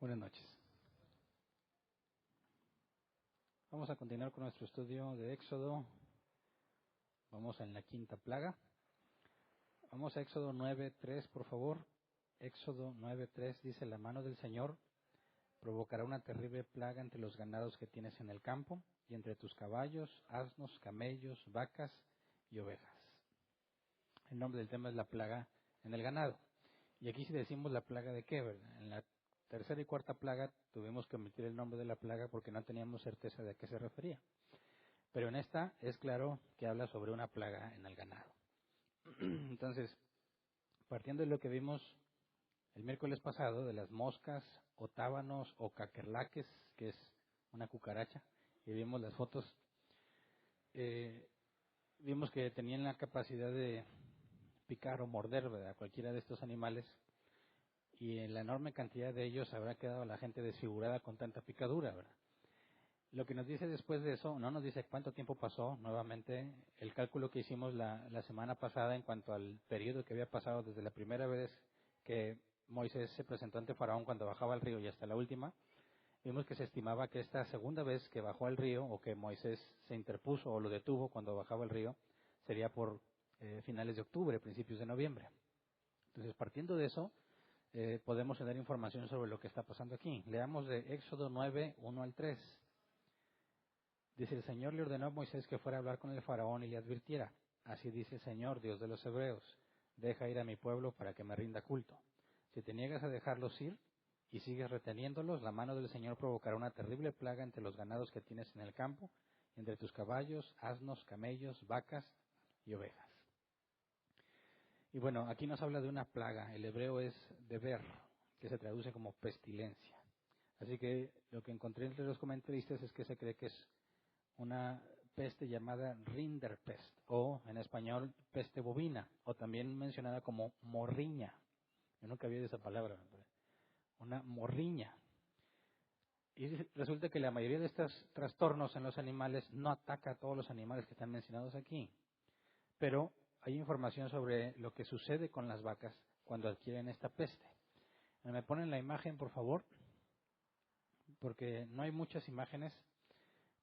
Buenas noches. Vamos a continuar con nuestro estudio de Éxodo. Vamos en la quinta plaga. Vamos a Éxodo 9:3, por favor. Éxodo 9:3 dice: la mano del Señor provocará una terrible plaga entre los ganados que tienes en el campo y entre tus caballos, asnos, camellos, vacas y ovejas. El nombre del tema es la plaga en el ganado. Y aquí si decimos la plaga de qué, ¿verdad? En la tercera y cuarta plaga tuvimos que omitir el nombre de la plaga porque no teníamos certeza de a qué se refería. Pero en esta es claro que habla sobre una plaga en el ganado. Entonces, partiendo de lo que vimos el miércoles pasado, de las moscas o tábanos o caquerlaques, que es una cucaracha, y vimos las fotos, vimos que tenían la capacidad de picar o morder, ¿verdad?, cualquiera de estos animales, y en la enorme cantidad de ellos habrá quedado la gente desfigurada con tanta picadura, ¿verdad? Lo que nos dice después de eso, no nos dice cuánto tiempo pasó, nuevamente, el cálculo que hicimos la semana pasada en cuanto al periodo que había pasado desde la primera vez que Moisés se presentó ante Faraón cuando bajaba al río y hasta la última, vimos que se estimaba que esta segunda vez que bajó al río o que Moisés se interpuso o lo detuvo cuando bajaba al río, sería por finales de octubre, principios de noviembre. Entonces, partiendo de eso, podemos tener información sobre lo que está pasando aquí. Leamos de Éxodo 9, 1 al 3. Dice: el Señor le ordenó a Moisés que fuera a hablar con el faraón y le advirtiera: así dice el Señor, Dios de los hebreos, deja ir a mi pueblo para que me rinda culto. Si te niegas a dejarlos ir y sigues reteniéndolos, la mano del Señor provocará una terrible plaga entre los ganados que tienes en el campo, entre tus caballos, asnos, camellos, vacas y ovejas. Y bueno, aquí nos habla de una plaga. El hebreo es deber, que se traduce como pestilencia. Así que lo que encontré entre los comentaristas es que se cree que es una peste llamada Rinderpest, o en español peste bovina, o también mencionada como morriña. Yo nunca había oído esa palabra, una morriña. Y resulta que la mayoría de estos trastornos en los animales no ataca a todos los animales que están mencionados aquí, pero hay información sobre lo que sucede con las vacas cuando adquieren esta peste. ¿Me ponen la imagen, por favor? Porque no hay muchas imágenes,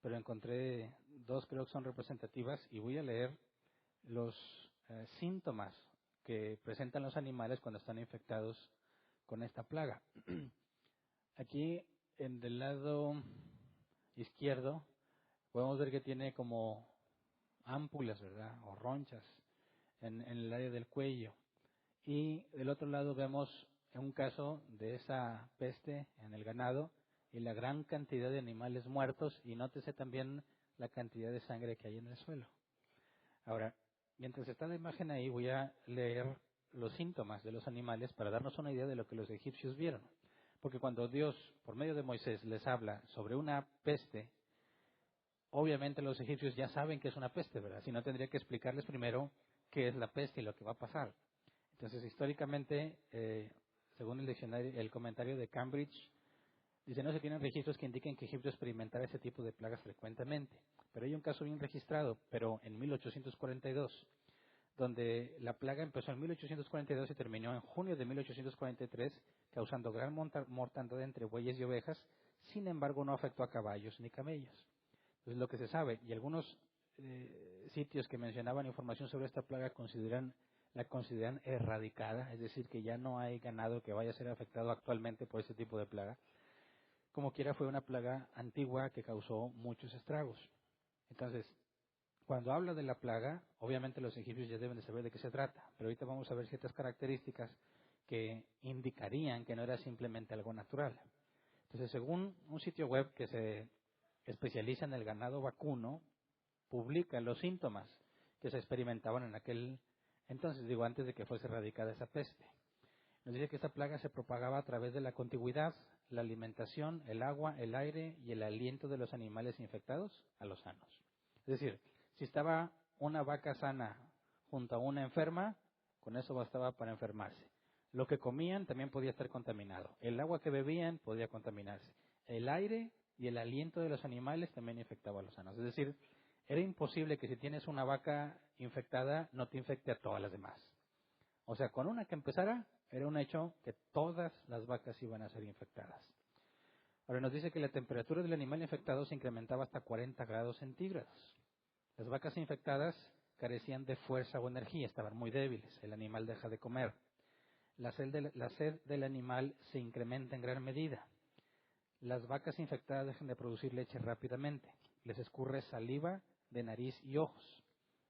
pero encontré dos, creo que son representativas, y voy a leer los síntomas que presentan los animales cuando están infectados con esta plaga. Aquí, del lado izquierdo, podemos ver que tiene como ámpulas, ¿verdad?, o ronchas en el área del cuello. Y del otro lado vemos un caso de esa peste en el ganado y la gran cantidad de animales muertos, y nótese también la cantidad de sangre que hay en el suelo. Ahora, mientras está la imagen ahí, voy a leer los síntomas de los animales para darnos una idea de lo que los egipcios vieron. Porque cuando Dios, por medio de Moisés, les habla sobre una peste, obviamente los egipcios ya saben que es una peste, ¿verdad? Si no, tendría que explicarles primero qué es la peste y lo que va a pasar. Entonces, históricamente, según el diccionario, el comentario de Cambridge, dice: no se tienen registros que indiquen que Egipto experimentara ese tipo de plagas frecuentemente. Pero hay un caso bien registrado, pero en 1842, donde la plaga empezó en 1842 y terminó en junio de 1843, causando gran mortandad entre bueyes y ovejas. Sin embargo, no afectó a caballos ni camellos. Entonces, lo que se sabe, y algunos sitios que mencionaban información sobre esta plaga la consideran erradicada, es decir, que ya no hay ganado que vaya a ser afectado actualmente por este tipo de plaga. Como quiera, fue una plaga antigua que causó muchos estragos. Entonces, cuando habla de la plaga, obviamente los egipcios ya deben de saber de qué se trata, pero ahorita vamos a ver ciertas características que indicarían que no era simplemente algo natural. Entonces, según un sitio web que se especializa en el ganado vacuno, publica los síntomas que se experimentaban en aquel entonces, antes de que fuese erradicada esa peste. Nos dice que esta plaga se propagaba a través de la contigüidad, la alimentación, el agua, el aire y el aliento de los animales infectados a los sanos. Es decir, si estaba una vaca sana junto a una enferma, con eso bastaba para enfermarse. Lo que comían también podía estar contaminado. El agua que bebían podía contaminarse. El aire y el aliento de los animales también infectaba a los sanos. Es decir, era imposible que si tienes una vaca infectada no te infecte a todas las demás. O sea, con una que empezara, era un hecho que todas las vacas iban a ser infectadas. Ahora nos dice que la temperatura del animal infectado se incrementaba hasta 40 grados centígrados. Las vacas infectadas carecían de fuerza o energía, estaban muy débiles, el animal deja de comer. La sed del animal se incrementa en gran medida. Las vacas infectadas dejan de producir leche rápidamente. Les escurre saliva de nariz y ojos.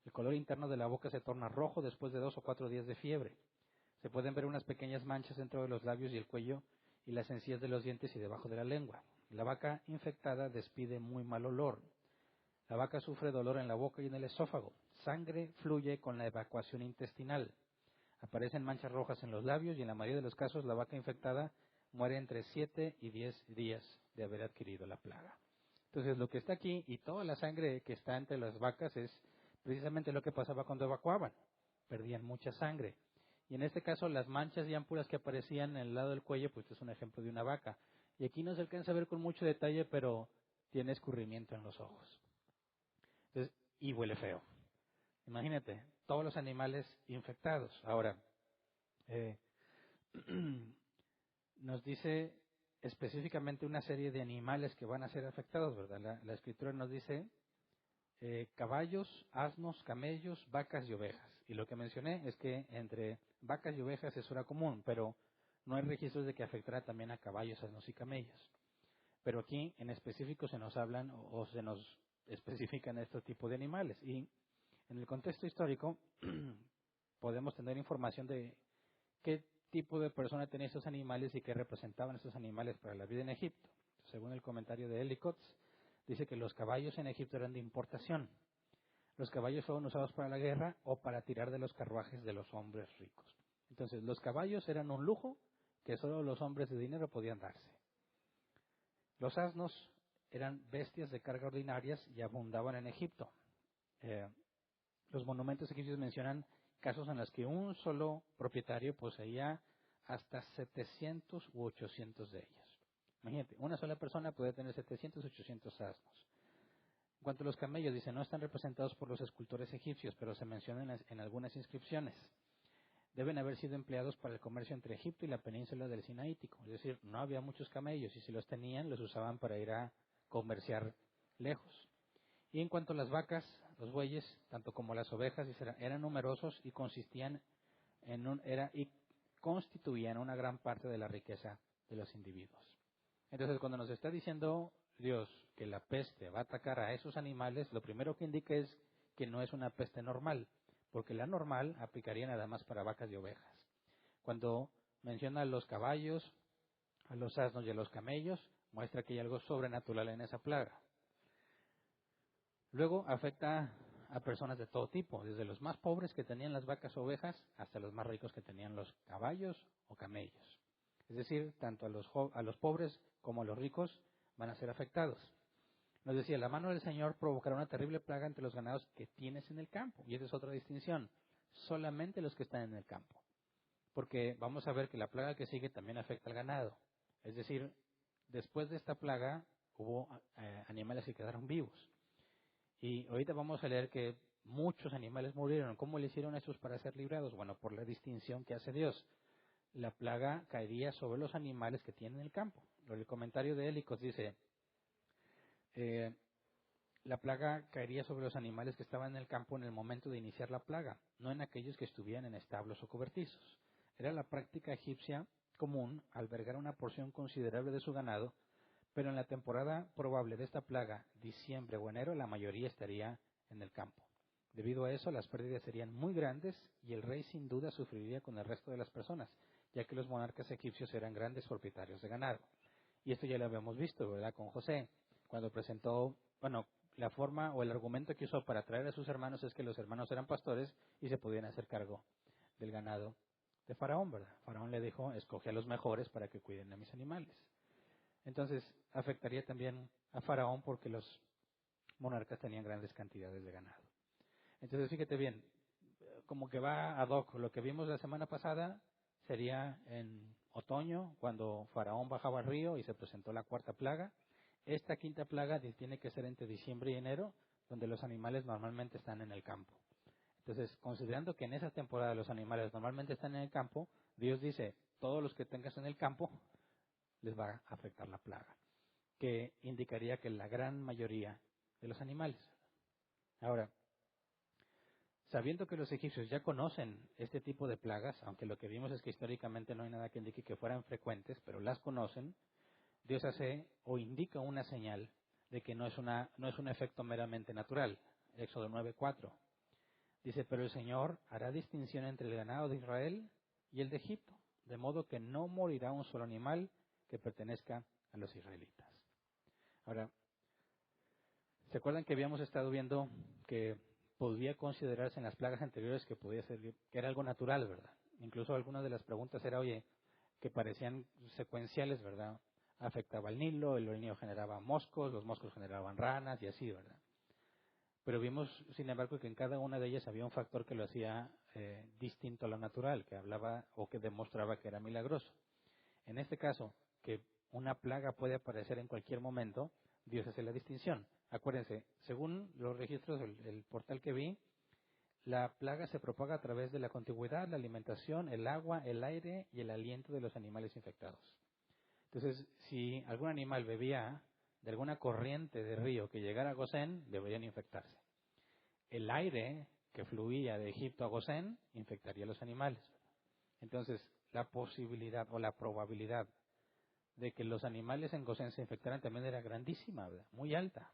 El color interno de la boca se torna rojo después de 2 o 4 días de fiebre. Se pueden ver unas pequeñas manchas dentro de los labios y el cuello y las encías de los dientes y debajo de la lengua. La vaca infectada despide muy mal olor. La vaca sufre dolor en la boca y en el esófago. Sangre fluye con la evacuación intestinal. Aparecen manchas rojas en los labios y en la mayoría de los casos la vaca infectada muere entre 7 y 10 días de haber adquirido la plaga. Entonces lo que está aquí y toda la sangre que está entre las vacas es precisamente lo que pasaba cuando evacuaban. Perdían mucha sangre. Y en este caso las manchas y ámpulas que aparecían en el lado del cuello, pues es un ejemplo de una vaca. Y aquí no se alcanza a ver con mucho detalle, pero tiene escurrimiento en los ojos. Entonces, y huele feo. Imagínate, todos los animales infectados. Ahora, nos dice específicamente una serie de animales que van a ser afectados, ¿verdad? La escritura nos dice caballos, asnos, camellos, vacas y ovejas. Y lo que mencioné es que entre vacas y ovejas eso era común, pero no hay registros de que afectara también a caballos, asnos y camellos. Pero aquí en específico se nos hablan o se nos especifican este tipo de animales. Y en el contexto histórico podemos tener información de qué tipo de persona tenían estos animales y qué representaban estos animales para la vida en Egipto. Según el comentario de Ellicott, dice que los caballos en Egipto eran de importación. Los caballos fueron usados para la guerra o para tirar de los carruajes de los hombres ricos. Entonces, los caballos eran un lujo que solo los hombres de dinero podían darse. Los asnos eran bestias de carga ordinarias y abundaban en Egipto. Los monumentos egipcios mencionan casos en los que un solo propietario poseía hasta 700 u 800 de ellos. Imagínate, una sola persona puede tener 700 u 800 asnos. En cuanto a los camellos, dice, no están representados por los escultores egipcios, pero se mencionan en algunas inscripciones. Deben haber sido empleados para el comercio entre Egipto y la península del Sinaítico. Es decir, no había muchos camellos y si los tenían, los usaban para ir a comerciar lejos. Y en cuanto a las vacas, los bueyes, tanto como las ovejas, eran numerosos y constituían una gran parte de la riqueza de los individuos. Entonces, cuando nos está diciendo Dios que la peste va a atacar a esos animales, lo primero que indica es que no es una peste normal, porque la normal aplicaría nada más para vacas y ovejas. Cuando menciona a los caballos, a los asnos y a los camellos, muestra que hay algo sobrenatural en esa plaga. Luego afecta a personas de todo tipo, desde los más pobres que tenían las vacas o ovejas hasta los más ricos que tenían los caballos o camellos. Es decir, tanto a los pobres como a los ricos van a ser afectados. Nos decía, la mano del Señor provocará una terrible plaga entre los ganados que tienes en el campo. Y esa es otra distinción. Solamente los que están en el campo. Porque vamos a ver que la plaga que sigue también afecta al ganado. Es decir, después de esta plaga hubo animales que quedaron vivos. Y ahorita vamos a leer que muchos animales murieron. ¿Cómo le hicieron estos para ser librados? Bueno, por la distinción que hace Dios. La plaga caería sobre los animales que tienen el campo. El comentario de Ellicott dice, la plaga caería sobre los animales que estaban en el campo en el momento de iniciar la plaga, no en aquellos que estuvieran en establos o cobertizos. Era la práctica egipcia común albergar una porción considerable de su ganado, pero en la temporada probable de esta plaga, diciembre o enero, la mayoría estaría en el campo. Debido a eso, las pérdidas serían muy grandes y el rey sin duda sufriría con el resto de las personas, ya que los monarcas egipcios eran grandes propietarios de ganado. Y esto ya lo habíamos visto, ¿verdad?, con José, cuando presentó, la forma o el argumento que usó para atraer a sus hermanos es que los hermanos eran pastores y se podían hacer cargo del ganado de Faraón, ¿verdad? Faraón le dijo, escoge a los mejores para que cuiden a mis animales. Entonces, afectaría también a Faraón porque los monarcas tenían grandes cantidades de ganado. Entonces, fíjate bien, como que va ad hoc. Lo que vimos la semana pasada sería en otoño, cuando Faraón bajaba al río y se presentó la cuarta plaga. Esta quinta plaga tiene que ser entre diciembre y enero, donde los animales normalmente están en el campo. Entonces, considerando que en esa temporada los animales normalmente están en el campo, Dios dice, todos los que tengas en el campo les va a afectar la plaga. que indicaría que la gran mayoría de los animales. Ahora, sabiendo que los egipcios ya conocen este tipo de plagas, aunque lo que vimos es que históricamente no hay nada que indique que fueran frecuentes, pero las conocen, Dios hace o indica una señal de que no es un efecto meramente natural. Éxodo 9:4. Dice, pero el Señor hará distinción entre el ganado de Israel y el de Egipto, de modo que no morirá un solo animal que pertenezca a los israelitas. Ahora, ¿se acuerdan que habíamos estado viendo que podía considerarse en las plagas anteriores que podía ser, que era algo natural, ¿verdad? Incluso algunas de las preguntas era, oye, que parecían secuenciales, ¿verdad? Afectaba al Nilo, el Nilo generaba moscos, los moscos generaban ranas y así, ¿verdad? Pero vimos, sin embargo, que en cada una de ellas había un factor que lo hacía distinto a lo natural, que hablaba o que demostraba que era milagroso. En este caso, que una plaga puede aparecer en cualquier momento, Dios hace la distinción. Acuérdense, según los registros del portal que vi, la plaga se propaga a través de la contigüidad, la alimentación, el agua, el aire y el aliento de los animales infectados. Entonces, si algún animal bebía de alguna corriente de río que llegara a Gosén, deberían infectarse. El aire que fluía de Egipto a Gosén infectaría a los animales. Entonces, la posibilidad o la probabilidad de que los animales en Gosén se infectaran también era grandísima, ¿verdad? Muy alta.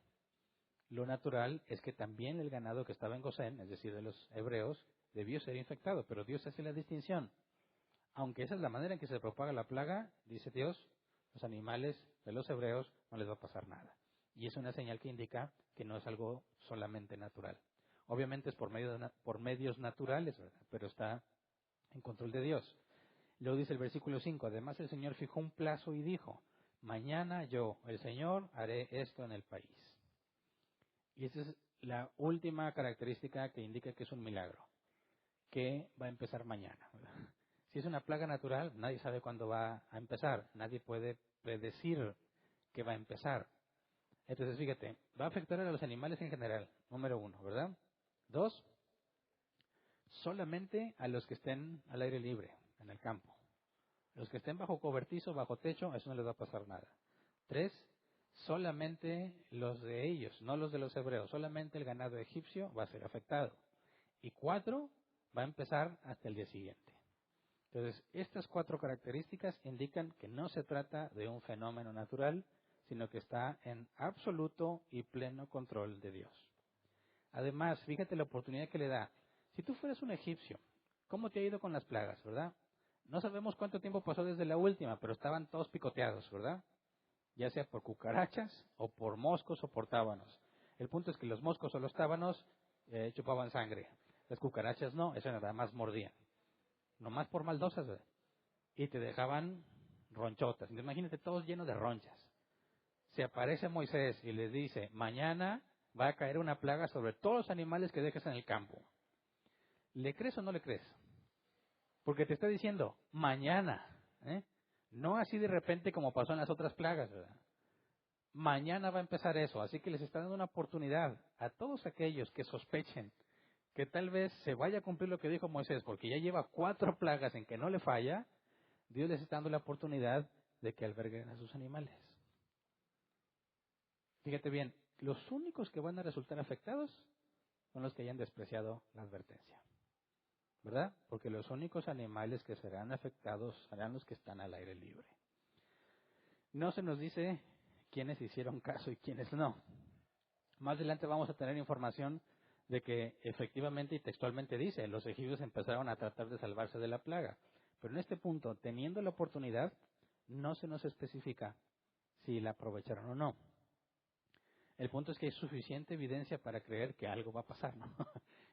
Lo natural es que también el ganado que estaba en Gosén, es decir, de los hebreos, debió ser infectado, pero Dios hace la distinción. Aunque esa es la manera en que se propaga la plaga, dice Dios, los animales de los hebreos no les va a pasar nada. Y es una señal que indica que no es algo solamente natural. Obviamente es por medios naturales, ¿verdad? Pero está en control de Dios. Luego dice el versículo 5, además el Señor fijó un plazo y dijo, mañana yo, el Señor, haré esto en el país. Y esa es la última característica que indica que es un milagro, que va a empezar mañana, ¿verdad? Si es una plaga natural, nadie sabe cuándo va a empezar. Nadie puede predecir que va a empezar. Entonces, fíjate, va a afectar a los animales en general, número 1, ¿verdad? 2, solamente a los que estén al aire libre, en el campo. Los que estén bajo cobertizo, bajo techo, eso no les va a pasar nada. 3, solamente los de ellos, no los de los hebreos, solamente el ganado egipcio va a ser afectado. Y 4, va a empezar hasta el día siguiente. Entonces, estas 4 características indican que no se trata de un fenómeno natural, sino que está en absoluto y pleno control de Dios. Además, fíjate la oportunidad que le da. Si tú fueras un egipcio, ¿cómo te ha ido con las plagas, verdad? No sabemos cuánto tiempo pasó desde la última, pero estaban todos picoteados, ¿verdad? Ya sea por cucarachas, o por moscos, o por tábanos. El punto es que los moscos o los tábanos chupaban sangre. Las cucarachas no, eso nada más mordían. Nomás por maldosas, ¿verdad? Y te dejaban ronchotas. Imagínate todos llenos de ronchas. Se aparece Moisés y les dice, mañana va a caer una plaga sobre todos los animales que dejes en el campo. ¿Le crees o no le crees? Porque te está diciendo, mañana, no así de repente como pasó en las otras plagas, ¿verdad? Mañana va a empezar eso, así que les está dando una oportunidad a todos aquellos que sospechen que tal vez se vaya a cumplir lo que dijo Moisés, porque ya lleva 4 plagas en que no le falla. Dios les está dando la oportunidad de que alberguen a sus animales. Fíjate bien, los únicos que van a resultar afectados son los que hayan despreciado la advertencia, ¿verdad? Porque los únicos animales que serán afectados serán los que están al aire libre. No se nos dice quiénes hicieron caso y quiénes no. Más adelante vamos a tener información de que efectivamente y textualmente dice, los egipcios empezaron a tratar de salvarse de la plaga. Pero en este punto, teniendo la oportunidad, no se nos especifica si la aprovecharon o no. El punto es que hay suficiente evidencia para creer que algo va a pasar, ¿no?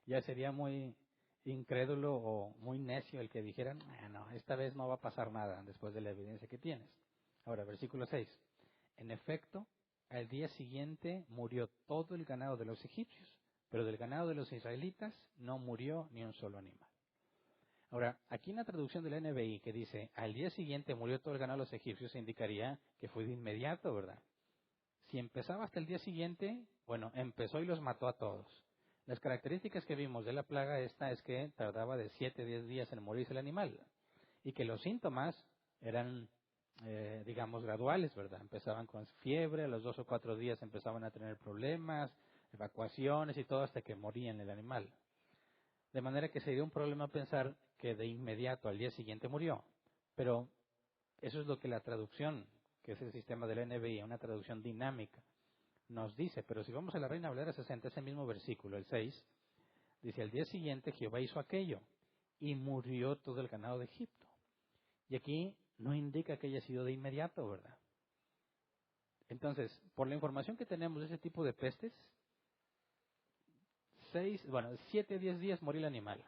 Ya sería muy incrédulo o muy necio el que dijeran, no, esta vez no va a pasar nada después de la evidencia que tienes. Ahora, versículo 6. En efecto, al día siguiente murió todo el ganado de los egipcios, pero del ganado de los israelitas no murió ni un solo animal. Ahora, aquí en la traducción de la NBI que dice, al día siguiente murió todo el ganado de los egipcios, indicaría que fue de inmediato, ¿verdad? Si empezaba hasta el día siguiente, bueno, empezó y los mató a todos. Las características que vimos de la plaga esta es que tardaba de 7 a 10 días en morirse el animal y que los síntomas eran digamos, graduales, ¿verdad? Empezaban con fiebre, a los 2 o 4 días empezaban a tener problemas, evacuaciones y todo hasta que morían el animal. De manera que sería un problema pensar que de inmediato al día siguiente murió. Pero eso es lo que la traducción, que es el sistema del NBI, una traducción dinámica, nos dice. Pero si vamos a la Reina Valera 60, ese mismo versículo, el 6, dice, al día siguiente Jehová hizo aquello y murió todo el ganado de Egipto. Y aquí no indica que haya sido de inmediato, ¿verdad? Entonces, por la información que tenemos de ese tipo de pestes, 7, 10 días moría el animal.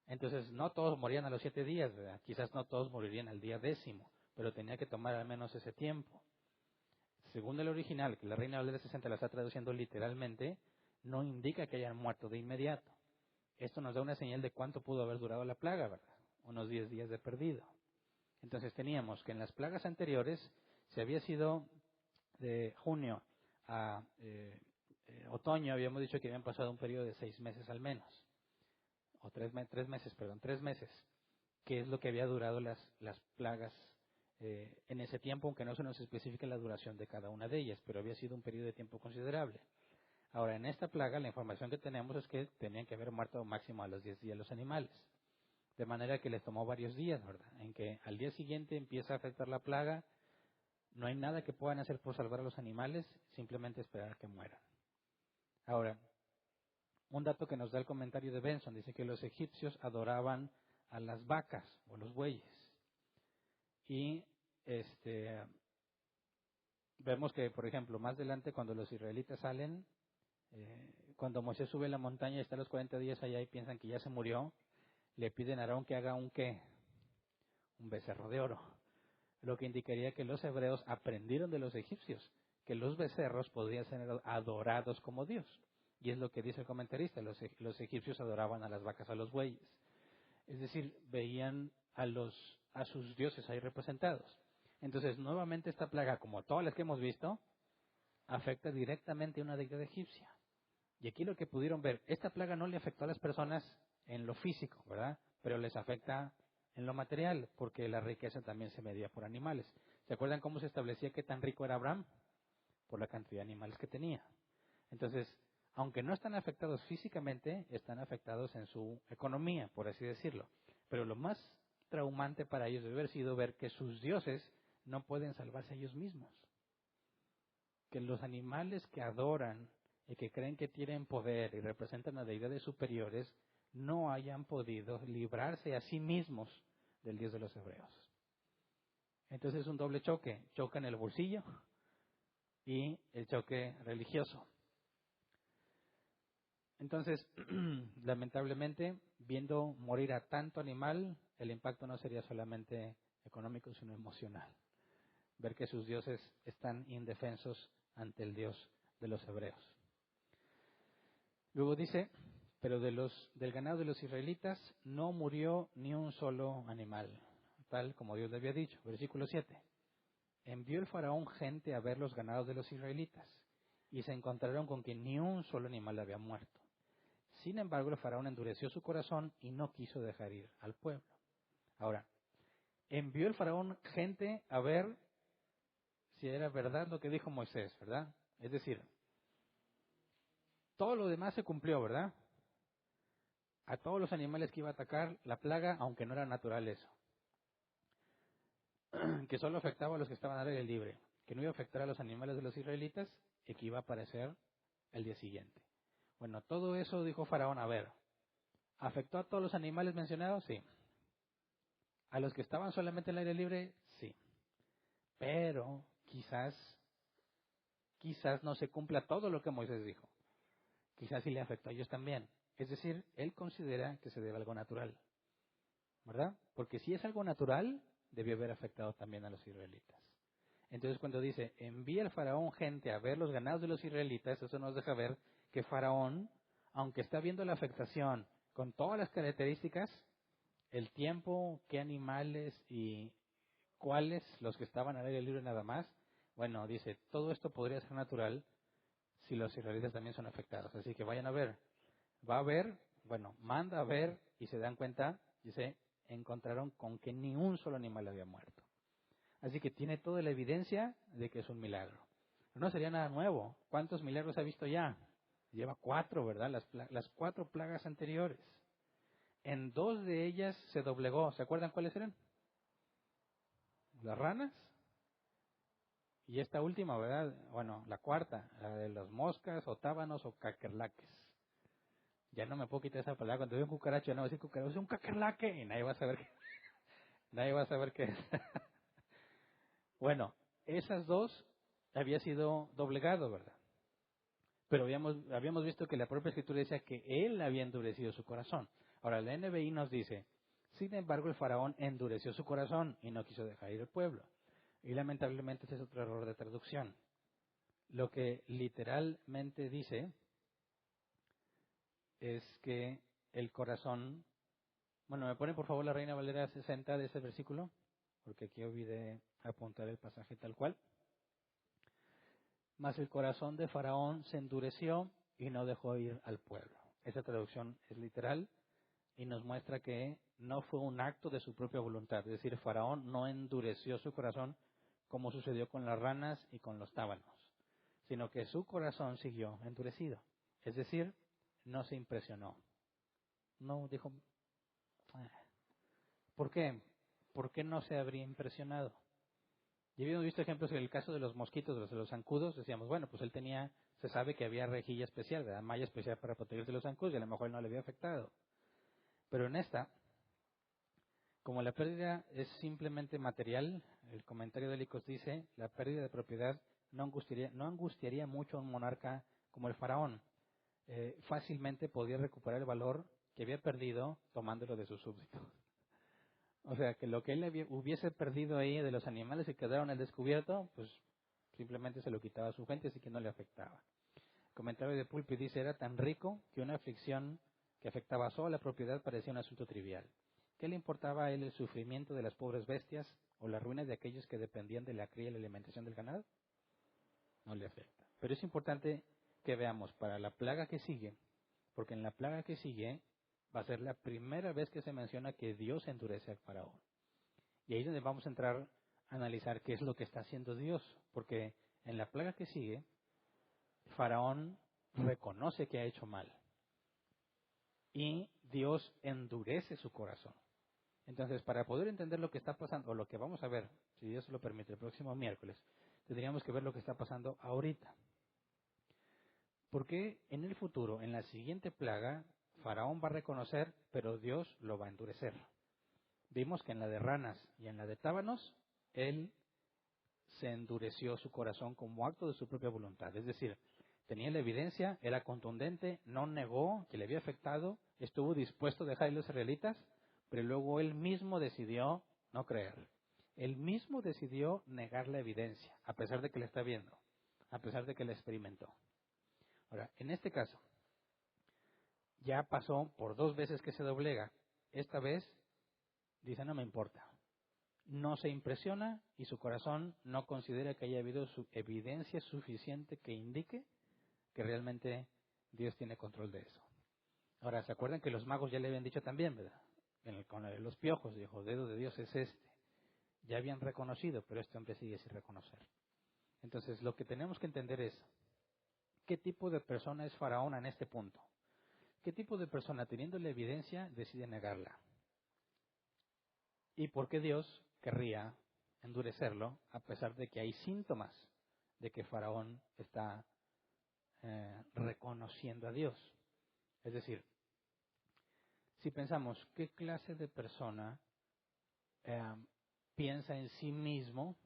Entonces, no todos morían a los 7 días, ¿verdad? Quizás no todos morirían al día 10º, pero tenía que tomar al menos ese tiempo. Según el original, que la Reina Valera 60 la está traduciendo literalmente, no indica que hayan muerto de inmediato. Esto nos da una señal de cuánto pudo haber durado la plaga, ¿verdad? Unos 10 días de perdido. Entonces teníamos que en las plagas anteriores, si había sido de junio a otoño, habíamos dicho que habían pasado un periodo de 6 meses al menos. O 3 meses, que es lo que había durado las plagas en ese tiempo, aunque no se nos especifica la duración de cada una de ellas, pero había sido un periodo de tiempo considerable. Ahora, en esta plaga, la información que tenemos es que tenían que haber muerto máximo a los 10 días los animales. De manera que les tomó varios días, ¿verdad? En que al día siguiente empieza a afectar la plaga, no hay nada que puedan hacer por salvar a los animales, simplemente esperar a que mueran. Ahora, un dato que nos da el comentario de Benson, dice que los egipcios adoraban a las vacas o los bueyes. Y vemos que, por ejemplo, más adelante cuando los israelitas salen, cuando Moisés sube a la montaña y está los 40 días allá y piensan que ya se murió, le piden a Aarón que haga un becerro de oro. Lo que indicaría que los hebreos aprendieron de los egipcios, que los becerros podían ser adorados como Dios. Y es lo que dice el comentarista, los egipcios adoraban a las vacas, a los bueyes. Es decir, veían a sus dioses ahí representados. Entonces, nuevamente esta plaga, como todas las que hemos visto, afecta directamente a una deidad egipcia. Y aquí lo que pudieron ver, esta plaga no le afectó a las personas en lo físico, ¿verdad? Pero les afecta en lo material, porque la riqueza también se medía por animales. ¿Se acuerdan cómo se establecía qué tan rico era Abraham? Por la cantidad de animales que tenía. Entonces, aunque no están afectados físicamente, están afectados en su economía, por así decirlo. Pero lo más traumante para ellos debe haber sido ver que sus dioses no pueden salvarse a ellos mismos. Que los animales que adoran y que creen que tienen poder y representan a deidades superiores no hayan podido librarse a sí mismos del Dios de los hebreos. Entonces es un doble choque, choque en el bolsillo y el choque religioso. Entonces, lamentablemente, viendo morir a tanto animal, el impacto no sería solamente económico, sino emocional. Ver que sus dioses están indefensos ante el Dios de los hebreos. Luego dice, pero del ganado de los israelitas no murió ni un solo animal, tal como Dios le había dicho. Versículo 7. Envió el faraón gente a ver los ganados de los israelitas y se encontraron con que ni un solo animal había muerto. Sin embargo, el faraón endureció su corazón y no quiso dejar ir al pueblo. Ahora, envió el faraón gente a ver si era verdad lo que dijo Moisés, ¿verdad? Es decir, todo lo demás se cumplió, ¿verdad? A todos los animales que iba a atacar la plaga, aunque no era natural eso. Que solo afectaba a los que estaban al aire libre. Que no iba a afectar a los animales de los israelitas y que iba a aparecer el día siguiente. Bueno, todo eso dijo Faraón, a ver, ¿afectó a todos los animales mencionados? Sí. ¿A los que estaban solamente en el aire libre? Sí. Pero quizás no se cumpla todo lo que Moisés dijo. Quizás sí le afectó a ellos también. Es decir, él considera que se debe a algo natural. ¿Verdad? Porque si es algo natural, debió haber afectado también a los israelitas. Entonces cuando dice, envía el faraón gente a ver los ganados de los israelitas, eso nos deja ver que Faraón, aunque está viendo la afectación con todas las características, el tiempo, qué animales y cuáles, los que estaban al aire libre nada más, bueno, dice, todo esto podría ser natural si los israelitas también son afectados. Así que vayan a ver. Va a ver, bueno, manda a ver y se dan cuenta, dice, encontraron con que ni un solo animal había muerto. Así que tiene toda la evidencia de que es un milagro. No sería nada nuevo. ¿Cuántos milagros ha visto ya? Lleva 4, ¿verdad? Las 4 plagas anteriores. En 2 de ellas se doblegó. ¿Se acuerdan cuáles eran? Las ranas. Y esta última, ¿verdad? Bueno, la cuarta, la de las moscas o tábanos o caquerlaques. Ya no me puedo quitar esa palabra. Cuando veo un cucaracho, no voy a decir cucaracho, es un caquerlaque. Y nadie va a saber qué, nadie va a saber qué es. Bueno, esas 2 había sido doblegado, ¿verdad? Pero habíamos visto que la propia Escritura decía que él había endurecido su corazón. Ahora, la NBI nos dice, sin embargo, el faraón endureció su corazón y no quiso dejar ir al pueblo. Y lamentablemente ese es otro error de traducción. Lo que literalmente dice es que el corazón... Bueno, ¿me pone por favor la Reina Valera 60 de ese versículo? Porque aquí olvidé apuntar el pasaje tal cual. Mas el corazón de Faraón se endureció y no dejó ir al pueblo. Esa traducción es literal y nos muestra que no fue un acto de su propia voluntad. Es decir, Faraón no endureció su corazón como sucedió con las ranas y con los tábanos, sino que su corazón siguió endurecido. Es decir, no se impresionó. No dijo, "Ah". ¿Por qué? ¿Por qué no se habría impresionado? Y habíamos visto ejemplos en el caso de los mosquitos, de los zancudos, decíamos, bueno, pues él tenía, se sabe que había rejilla especial, ¿verdad? Malla especial para protegerse de los zancudos y a lo mejor no le había afectado. Pero en esta, como la pérdida es simplemente material, el comentario de Licos dice, la pérdida de propiedad no angustiaría mucho a un monarca como el faraón. Fácilmente podía recuperar el valor que había perdido tomándolo de sus súbditos. O sea, que lo que él hubiese perdido ahí de los animales que quedaron al descubierto, pues simplemente se lo quitaba a su gente, así que no le afectaba. El comentario de Pulpi dice, era tan rico que una aflicción que afectaba solo a la propiedad parecía un asunto trivial. ¿Qué le importaba a él el sufrimiento de las pobres bestias o las ruinas de aquellos que dependían de la cría y la alimentación del ganado? No le afecta. Pero es importante que veamos para la plaga que sigue, porque en la plaga que sigue va a ser la primera vez que se menciona que Dios endurece al faraón. Y ahí es donde vamos a entrar a analizar qué es lo que está haciendo Dios, porque en la plaga que sigue, Faraón reconoce que ha hecho mal y Dios endurece su corazón. Entonces, para poder entender lo que está pasando, o lo que vamos a ver, si Dios lo permite, el próximo miércoles, tendríamos que ver lo que está pasando ahorita. Porque en el futuro, en la siguiente plaga, Faraón va a reconocer, pero Dios lo va a endurecer. Vimos que en la de ranas y en la de tábanos, él se endureció su corazón como acto de su propia voluntad. Es decir, tenía la evidencia, era contundente, no negó que le había afectado, estuvo dispuesto a dejar a los israelitas, pero luego él mismo decidió no creer. Él mismo decidió negar la evidencia, a pesar de que la está viendo, a pesar de que la experimentó. Ahora, en este caso, ya pasó por 2 veces que se doblega. Esta vez dice, no me importa. No se impresiona y su corazón no considera que haya habido evidencia suficiente que indique que realmente Dios tiene control de eso. Ahora, ¿se acuerdan que los magos ya le habían dicho también, verdad? Con los piojos, dijo, dedo de Dios es este. Ya habían reconocido, pero este hombre sigue sin reconocer. Entonces, lo que tenemos que entender es, ¿qué tipo de persona es Faraón en este punto? ¿Qué tipo de persona, teniendo la evidencia, decide negarla? ¿Y por qué Dios querría endurecerlo a pesar de que hay síntomas de que Faraón está reconociendo a Dios? Es decir, si pensamos qué clase de persona piensa en sí mismo,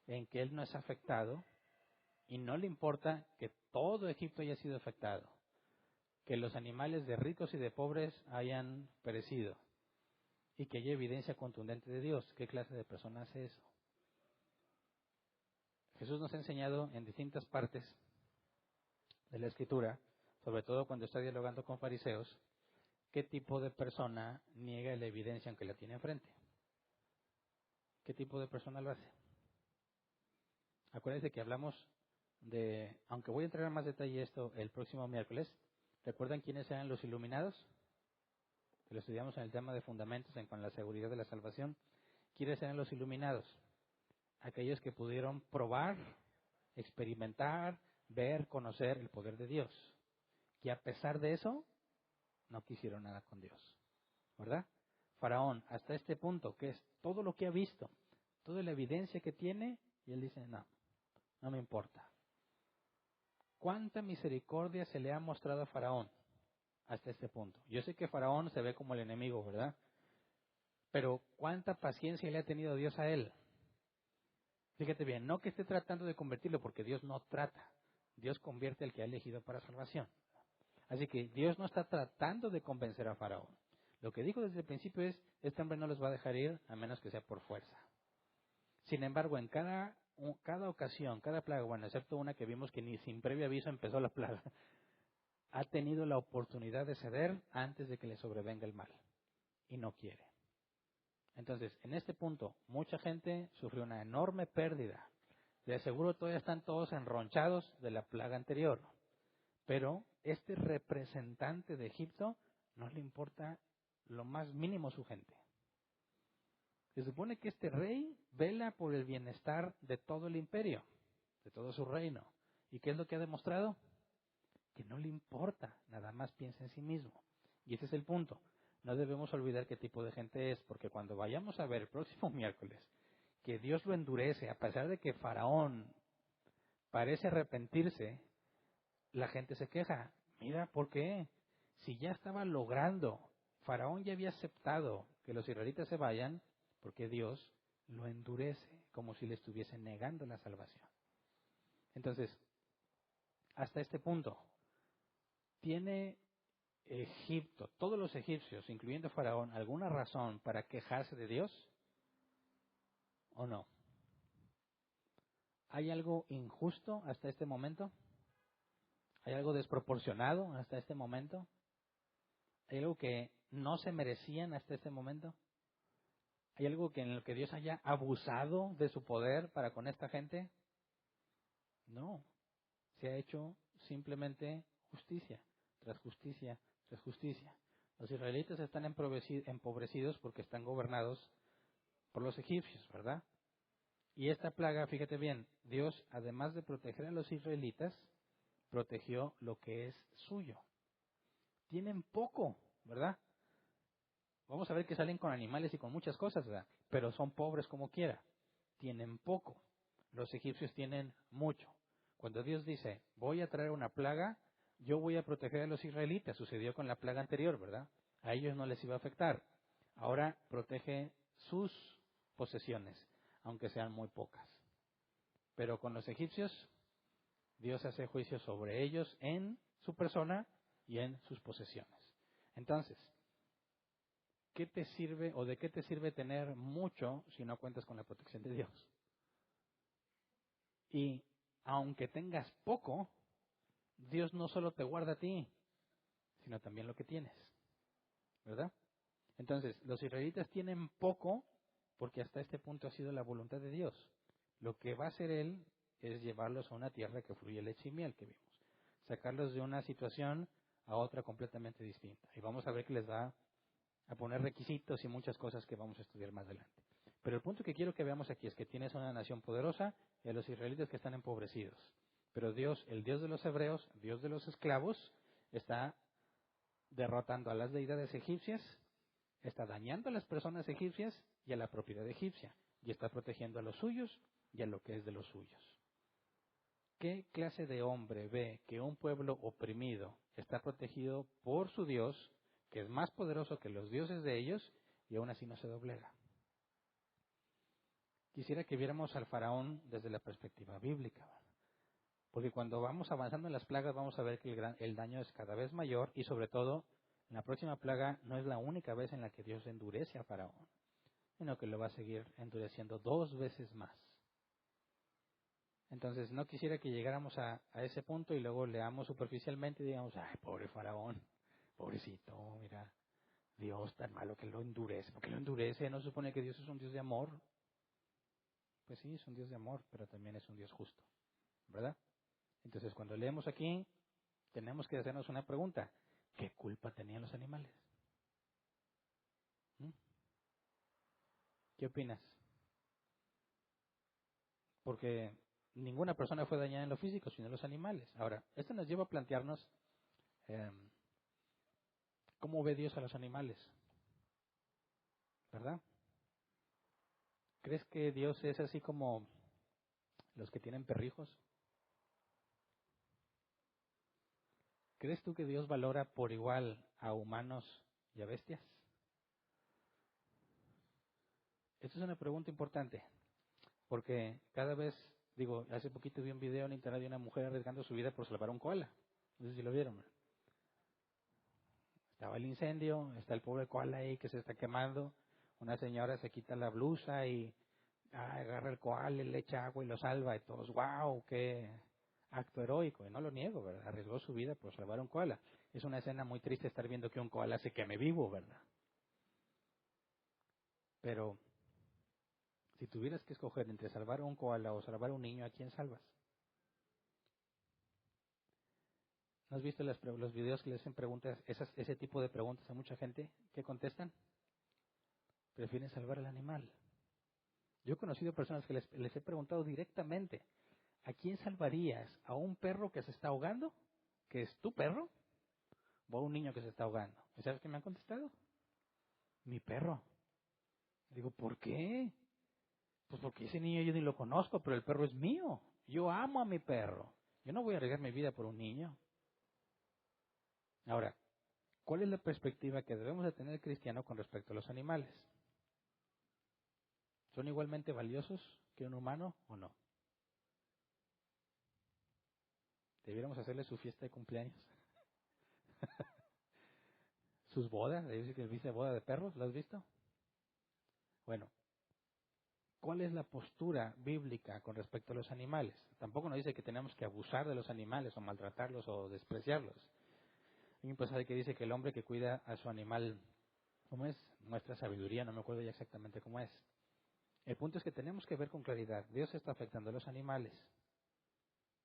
en que él no es afectado y no le importa que todo Egipto haya sido afectado, que los animales de ricos y de pobres hayan perecido y que haya evidencia contundente de Dios, ¿qué clase de persona hace eso? Jesús nos ha enseñado en distintas partes de la Escritura, sobre todo cuando está dialogando con fariseos, qué tipo de persona niega la evidencia aunque la tiene enfrente. ¿Qué tipo de persona lo hace? Acuérdense que hablamos de, aunque voy a entrar en más detalle esto el próximo miércoles, ¿recuerdan quiénes eran los iluminados? Que lo estudiamos en el tema de fundamentos con la seguridad de la salvación. ¿Quiénes eran los iluminados? aquellos que pudieron probar, experimentar, ver, conocer el poder de Dios. Y a pesar de eso, no quisieron nada con Dios. ¿Verdad? Faraón, hasta este punto, que es todo lo que ha visto, toda la evidencia que tiene, y él dice, no me importa. ¿Cuánta misericordia se le ha mostrado a Faraón hasta este punto? Yo sé que Faraón se ve como el enemigo, ¿verdad? Pero ¿cuánta paciencia le ha tenido Dios a él? Fíjate bien, no que esté tratando de convertirlo, porque Dios no trata. Dios convierte al que ha elegido para salvación. Así que Dios no está tratando de convencer a Faraón. Lo que dijo desde el principio es, este hombre no los va a dejar ir a menos que sea por fuerza. Sin embargo, en cada ocasión, cada plaga, bueno, excepto una que vimos que ni sin previo aviso empezó la plaga, ha tenido la oportunidad de ceder antes de que le sobrevenga el mal. Y no quiere. Entonces, en este punto, mucha gente sufrió una enorme pérdida. De seguro todavía están todos enronchados de la plaga anterior. Pero este representante de Egipto no le importa lo más mínimo su gente. Se supone que este rey vela por el bienestar de todo el imperio, de todo su reino. ¿Y qué es lo que ha demostrado? Que no le importa, nada más piensa en sí mismo. Y ese es el punto. No debemos olvidar qué tipo de gente es, porque cuando vayamos a ver el próximo miércoles que Dios lo endurece, a pesar de que Faraón parece arrepentirse, la gente se queja. Mira, ¿por qué? Si ya estaba logrando, Faraón ya había aceptado que los israelitas se vayan, porque Dios lo endurece, como si le estuviese negando la salvación. Entonces, hasta este punto, ¿tiene Egipto, todos los egipcios, incluyendo Faraón, alguna razón para quejarse de Dios? ¿O no? ¿Hay algo injusto hasta este momento? ¿Hay algo desproporcionado hasta este momento? ¿Hay algo que no se merecían hasta este momento? ¿Hay algo en el que Dios haya abusado de su poder para con esta gente? No. Se ha hecho simplemente justicia, tras justicia, tras justicia. Los israelitas están empobrecidos porque están gobernados por los egipcios, ¿verdad? Y esta plaga, fíjate bien, Dios, además de proteger a los israelitas, protegió lo que es suyo. Tienen poco, ¿verdad? Vamos a ver que salen con animales y con muchas cosas, ¿verdad? Pero son pobres como quiera. Tienen poco. Los egipcios tienen mucho. Cuando Dios dice, voy a traer una plaga, yo voy a proteger a los israelitas. Sucedió con la plaga anterior, ¿verdad? A ellos no les iba a afectar. Ahora protege sus posesiones, aunque sean muy pocas. Pero con los egipcios, Dios hace juicio sobre ellos en su persona y en sus posesiones. Entonces, ¿qué te sirve o de qué te sirve tener mucho si no cuentas con la protección de Dios? Y aunque tengas poco, Dios no solo te guarda a ti, sino también lo que tienes. ¿Verdad? Entonces, los israelitas tienen poco porque hasta este punto ha sido la voluntad de Dios. Lo que va a hacer Él es llevarlos a una tierra que fluye leche y miel, que vimos. Sacarlos de una situación a otra completamente distinta. Y vamos a ver que les va a poner requisitos y muchas cosas que vamos a estudiar más adelante. Pero el punto que quiero que veamos aquí es que tienes una nación poderosa y a los israelitas que están empobrecidos. Pero Dios, el Dios de los hebreos, Dios de los esclavos, está derrotando a las deidades egipcias, está dañando a las personas egipcias y a la propiedad egipcia, y está protegiendo a los suyos y a lo que es de los suyos. ¿Qué clase de hombre ve que un pueblo oprimido está protegido por su Dios, que es más poderoso que los dioses de ellos, y aún así no se doblega? Quisiera que viéramos al faraón desde la perspectiva bíblica, porque cuando vamos avanzando en las plagas vamos a ver que el daño es cada vez mayor, y sobre todo en la próxima plaga no es la única vez en la que Dios endurece a Faraón, sino que lo va a seguir endureciendo 2 veces más. Entonces no quisiera que llegáramos a ese punto y luego leamos superficialmente y digamos, ay, pobre Faraón, pobrecito, mira, Dios tan malo que lo endurece. ¿Por qué lo endurece? ¿No se supone que Dios es un Dios de amor? Pues sí, es un Dios de amor, pero también es un Dios justo, ¿verdad? Entonces cuando leemos aquí, tenemos que hacernos una pregunta. ¿Qué culpa tenían los animales? ¿Mm? ¿Qué opinas? porque ninguna persona fue dañada en lo físico, sino los animales. Ahora, esto nos lleva a plantearnos cómo ve Dios a los animales, ¿verdad? ¿Crees que Dios es así como los que tienen perrijos? ¿Crees tú que Dios valora por igual a humanos y a bestias? Esta es una pregunta importante, porque cada vez, hace poquito vi un video en internet de una mujer arriesgando su vida por salvar a un koala. No sé si lo vieron. Estaba el incendio, está el pobre koala ahí que se está quemando. Una señora se quita la blusa y agarra el koala, le echa agua y lo salva. Y todos, wow, qué acto heroico. Y no lo niego, ¿verdad? Arriesgó su vida por salvar a un koala. Es una escena muy triste estar viendo que un koala se queme vivo, ¿verdad? Pero si tuvieras que escoger entre salvar a un koala o salvar a un niño, ¿a quién salvas? ¿No has visto los videos que le hacen preguntas, ese tipo de preguntas a mucha gente? ¿Qué contestan? Prefieren salvar al animal. Yo he conocido personas que les he preguntado directamente, ¿a quién salvarías? ¿A un perro que se está ahogando? ¿Que es tu perro? ¿O a un niño que se está ahogando? ¿Y sabes qué me han contestado? Mi perro. Digo, ¿por qué? Pues porque ese niño yo ni lo conozco, pero el perro es mío. Yo amo a mi perro. Yo no voy a arriesgar mi vida por un niño. Ahora, ¿cuál es la perspectiva que debemos de tener el cristiano con respecto a los animales? ¿Son igualmente valiosos que un humano o no? ¿Debiéramos hacerle su fiesta de cumpleaños? ¿Sus bodas? Dice que dice boda de perros, ¿lo has visto? Bueno, ¿cuál es la postura bíblica con respecto a los animales? Tampoco nos dice que tenemos que abusar de los animales o maltratarlos o despreciarlos. Hay un pasaje que dice que el hombre que cuida a su animal, ¿cómo es? Muestra sabiduría, no me acuerdo ya exactamente cómo es. El punto es que tenemos que ver con claridad, Dios está afectando a los animales.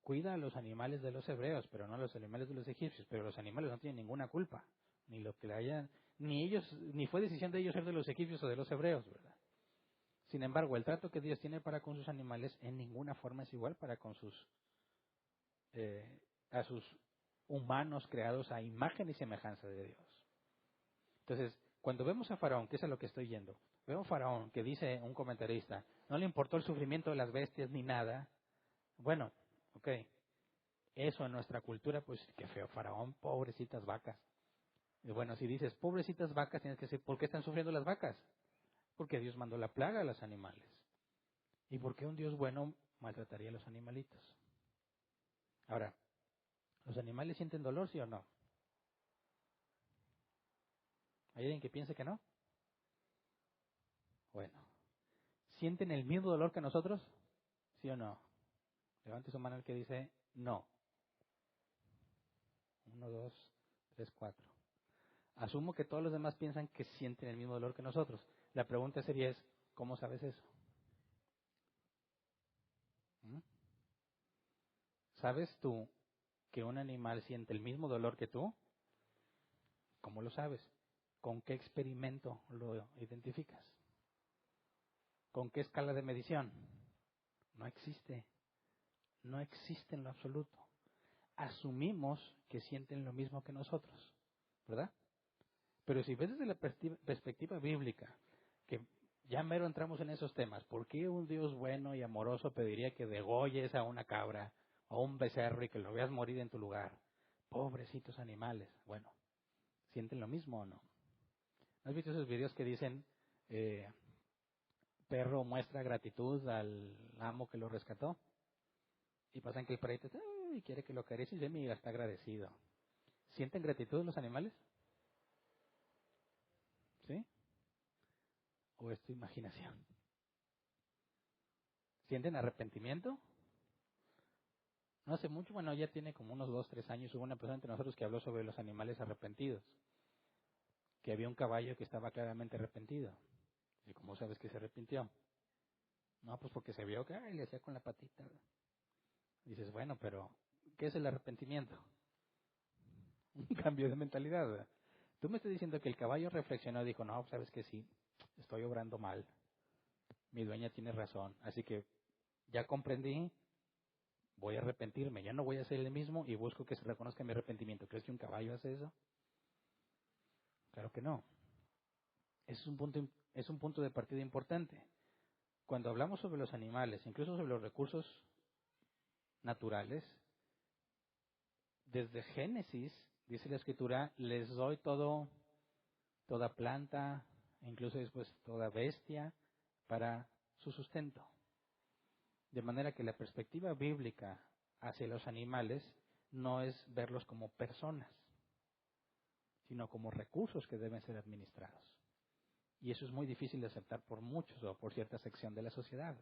Cuida a los animales de los hebreos, pero no a los animales de los egipcios. Pero los animales no tienen ninguna culpa, ni lo que le hayan, ni ellos, ni fue decisión de ellos ser de los egipcios o de los hebreos, ¿verdad? Sin embargo, el trato que Dios tiene para con sus animales en ninguna forma es igual para con a sus humanos creados a imagen y semejanza de Dios. Entonces, cuando vemos a Faraón, que es a lo que estoy yendo, vemos a Faraón que dice un comentarista, no le importó el sufrimiento de las bestias ni nada. Bueno, ok, eso en nuestra cultura, pues qué feo, Faraón, pobrecitas vacas. Y bueno, si dices pobrecitas vacas, tienes que decir, ¿por qué están sufriendo las vacas? Porque Dios mandó la plaga a los animales. ¿Y por qué un Dios bueno maltrataría a los animalitos? Ahora, ¿los animales sienten dolor, sí o no? ¿Hay alguien que piense que no? Bueno, ¿sienten el mismo dolor que nosotros? ¿Sí o no? Levante su mano el que dice no. 1, 2, 3, 4. Asumo que todos los demás piensan que sienten el mismo dolor que nosotros. La pregunta sería ¿cómo sabes eso? ¿Mm? ¿Sabes tú que un animal siente el mismo dolor que tú? ¿Cómo lo sabes? ¿Con qué experimento lo identificas? ¿Con qué escala de medición? No existe. No existe en lo absoluto. Asumimos que sienten lo mismo que nosotros, ¿verdad? Pero si ves desde la perspectiva bíblica, que ya mero entramos en esos temas, ¿por qué un Dios bueno y amoroso pediría que degolles a una cabra o a un becerro y que lo veas morir en tu lugar? Pobrecitos animales. Bueno, ¿sienten lo mismo o no? ¿No has visto esos videos que dicen, perro muestra gratitud al amo que lo rescató? Y pasan que el perrito y quiere que lo acaricie y dice, mira, está agradecido. ¿Sienten gratitud los animales? ¿Sí? ¿O es tu imaginación? ¿Sienten arrepentimiento? No hace mucho, bueno, ya tiene como unos 2, 3 años, hubo una persona entre nosotros que habló sobre los animales arrepentidos. Que había un caballo que estaba claramente arrepentido. ¿Y cómo sabes que se arrepintió? No, pues porque se vio que le hacía con la patita. Dices, bueno, pero ¿qué es el arrepentimiento? Un cambio de mentalidad, ¿verdad? Tú me estás diciendo que el caballo reflexionó y dijo, no, sabes que sí, estoy obrando mal. Mi dueña tiene razón, así que ya comprendí, voy a arrepentirme, ya no voy a ser el mismo y busco que se reconozca mi arrepentimiento. ¿Crees que un caballo hace eso? Claro que no. Es un punto de partida importante. Cuando hablamos sobre los animales, incluso sobre los recursos naturales, desde Génesis, dice la Escritura, les doy toda planta, incluso después toda bestia, para su sustento. De manera que la perspectiva bíblica hacia los animales no es verlos como personas, sino como recursos que deben ser administrados. Y eso es muy difícil de aceptar por muchos o por cierta sección de la sociedad.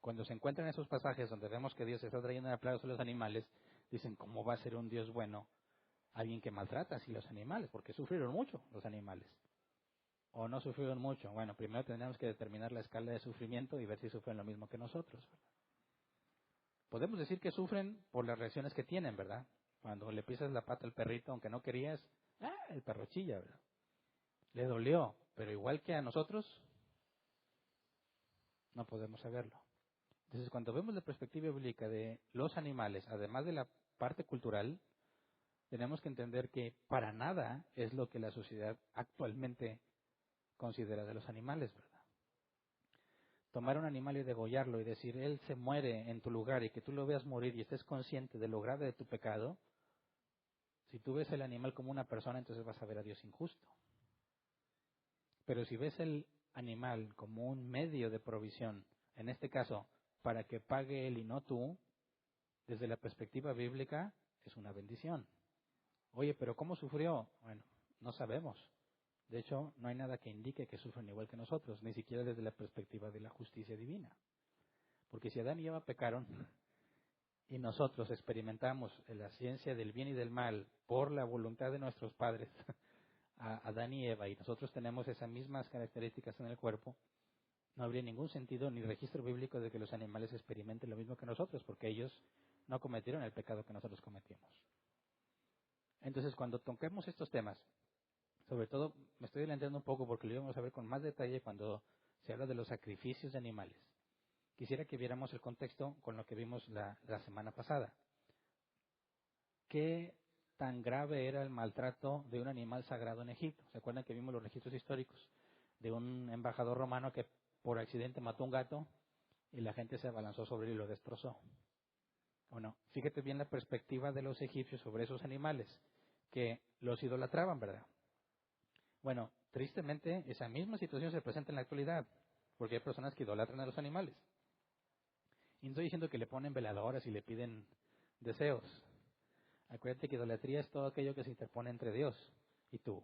Cuando se encuentran esos pasajes donde vemos que Dios está trayendo una plaga sobre los animales, dicen, ¿cómo va a ser un Dios bueno alguien que maltrata así los animales? Porque sufrieron mucho los animales. ¿O no sufrieron mucho? Bueno, primero tendríamos que determinar la escala de sufrimiento y ver si sufren lo mismo que nosotros. Podemos decir que sufren por las reacciones que tienen, ¿verdad? Cuando le pisas la pata al perrito, aunque no querías, el perro chilla, ¿verdad? Le dolió, pero igual que a nosotros, no podemos saberlo. Entonces, cuando vemos la perspectiva bíblica de los animales, además de la parte cultural, tenemos que entender que para nada es lo que la sociedad actualmente considera de los animales, ¿verdad? Tomar un animal y degollarlo y decir, él se muere en tu lugar y que tú lo veas morir y estés consciente de lo grave de tu pecado, si tú ves el animal como una persona, entonces vas a ver a Dios injusto. Pero si ves el animal como un medio de provisión, en este caso, para que pague él y no tú, desde la perspectiva bíblica, es una bendición. Oye, pero ¿cómo sufrió? Bueno, no sabemos. De hecho, no hay nada que indique que sufran igual que nosotros, ni siquiera desde la perspectiva de la justicia divina. Porque si Adán y Eva pecaron y nosotros experimentamos la ciencia del bien y del mal por la voluntad de nuestros padres, a Adán y Eva, y nosotros tenemos esas mismas características en el cuerpo, no habría ningún sentido ni registro bíblico de que los animales experimenten lo mismo que nosotros, porque ellos no cometieron el pecado que nosotros cometimos. Entonces, cuando toquemos estos temas, sobre todo, me estoy adelantando un poco porque lo íbamos a ver con más detalle cuando se habla de los sacrificios de animales. Quisiera que viéramos el contexto con lo que vimos la semana pasada. ¿Qué tan grave era el maltrato de un animal sagrado en Egipto? ¿Se acuerdan que vimos los registros históricos de un embajador romano que por accidente mató un gato y la gente se abalanzó sobre él y lo destrozó? Bueno, fíjate bien la perspectiva de los egipcios sobre esos animales, que los idolatraban, ¿verdad? Bueno, tristemente esa misma situación se presenta en la actualidad, porque hay personas que idolatran a los animales. Y no estoy diciendo que le ponen veladoras y le piden deseos. Acuérdate que idolatría es todo aquello que se interpone entre Dios y tú.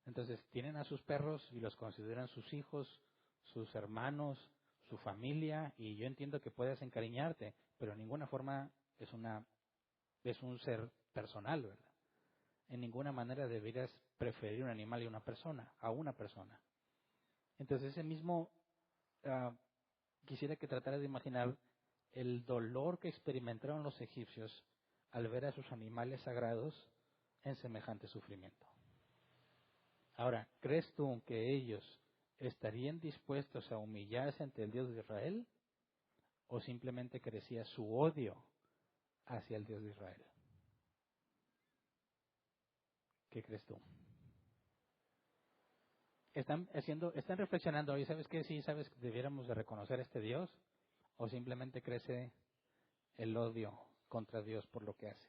Entonces, tienen a sus perros y los consideran sus hijos, sus hermanos, su familia, y yo entiendo que puedes encariñarte, pero en ninguna forma es un ser personal, ¿verdad? En ninguna manera deberías preferir un animal y una persona, a una persona. Entonces, ese mismo, quisiera que trataras de imaginar el dolor que experimentaron los egipcios al ver a sus animales sagrados en semejante sufrimiento. Ahora, ¿crees tú que ellos estarían dispuestos a humillarse ante el Dios de Israel? ¿O simplemente crecía su odio hacia el Dios de Israel? ¿Qué crees tú? Están reflexionando hoy, ¿sabes qué? Sí, ¿sabes que debiéramos de reconocer a este Dios? ¿O simplemente crece el odio contra Dios por lo que hace?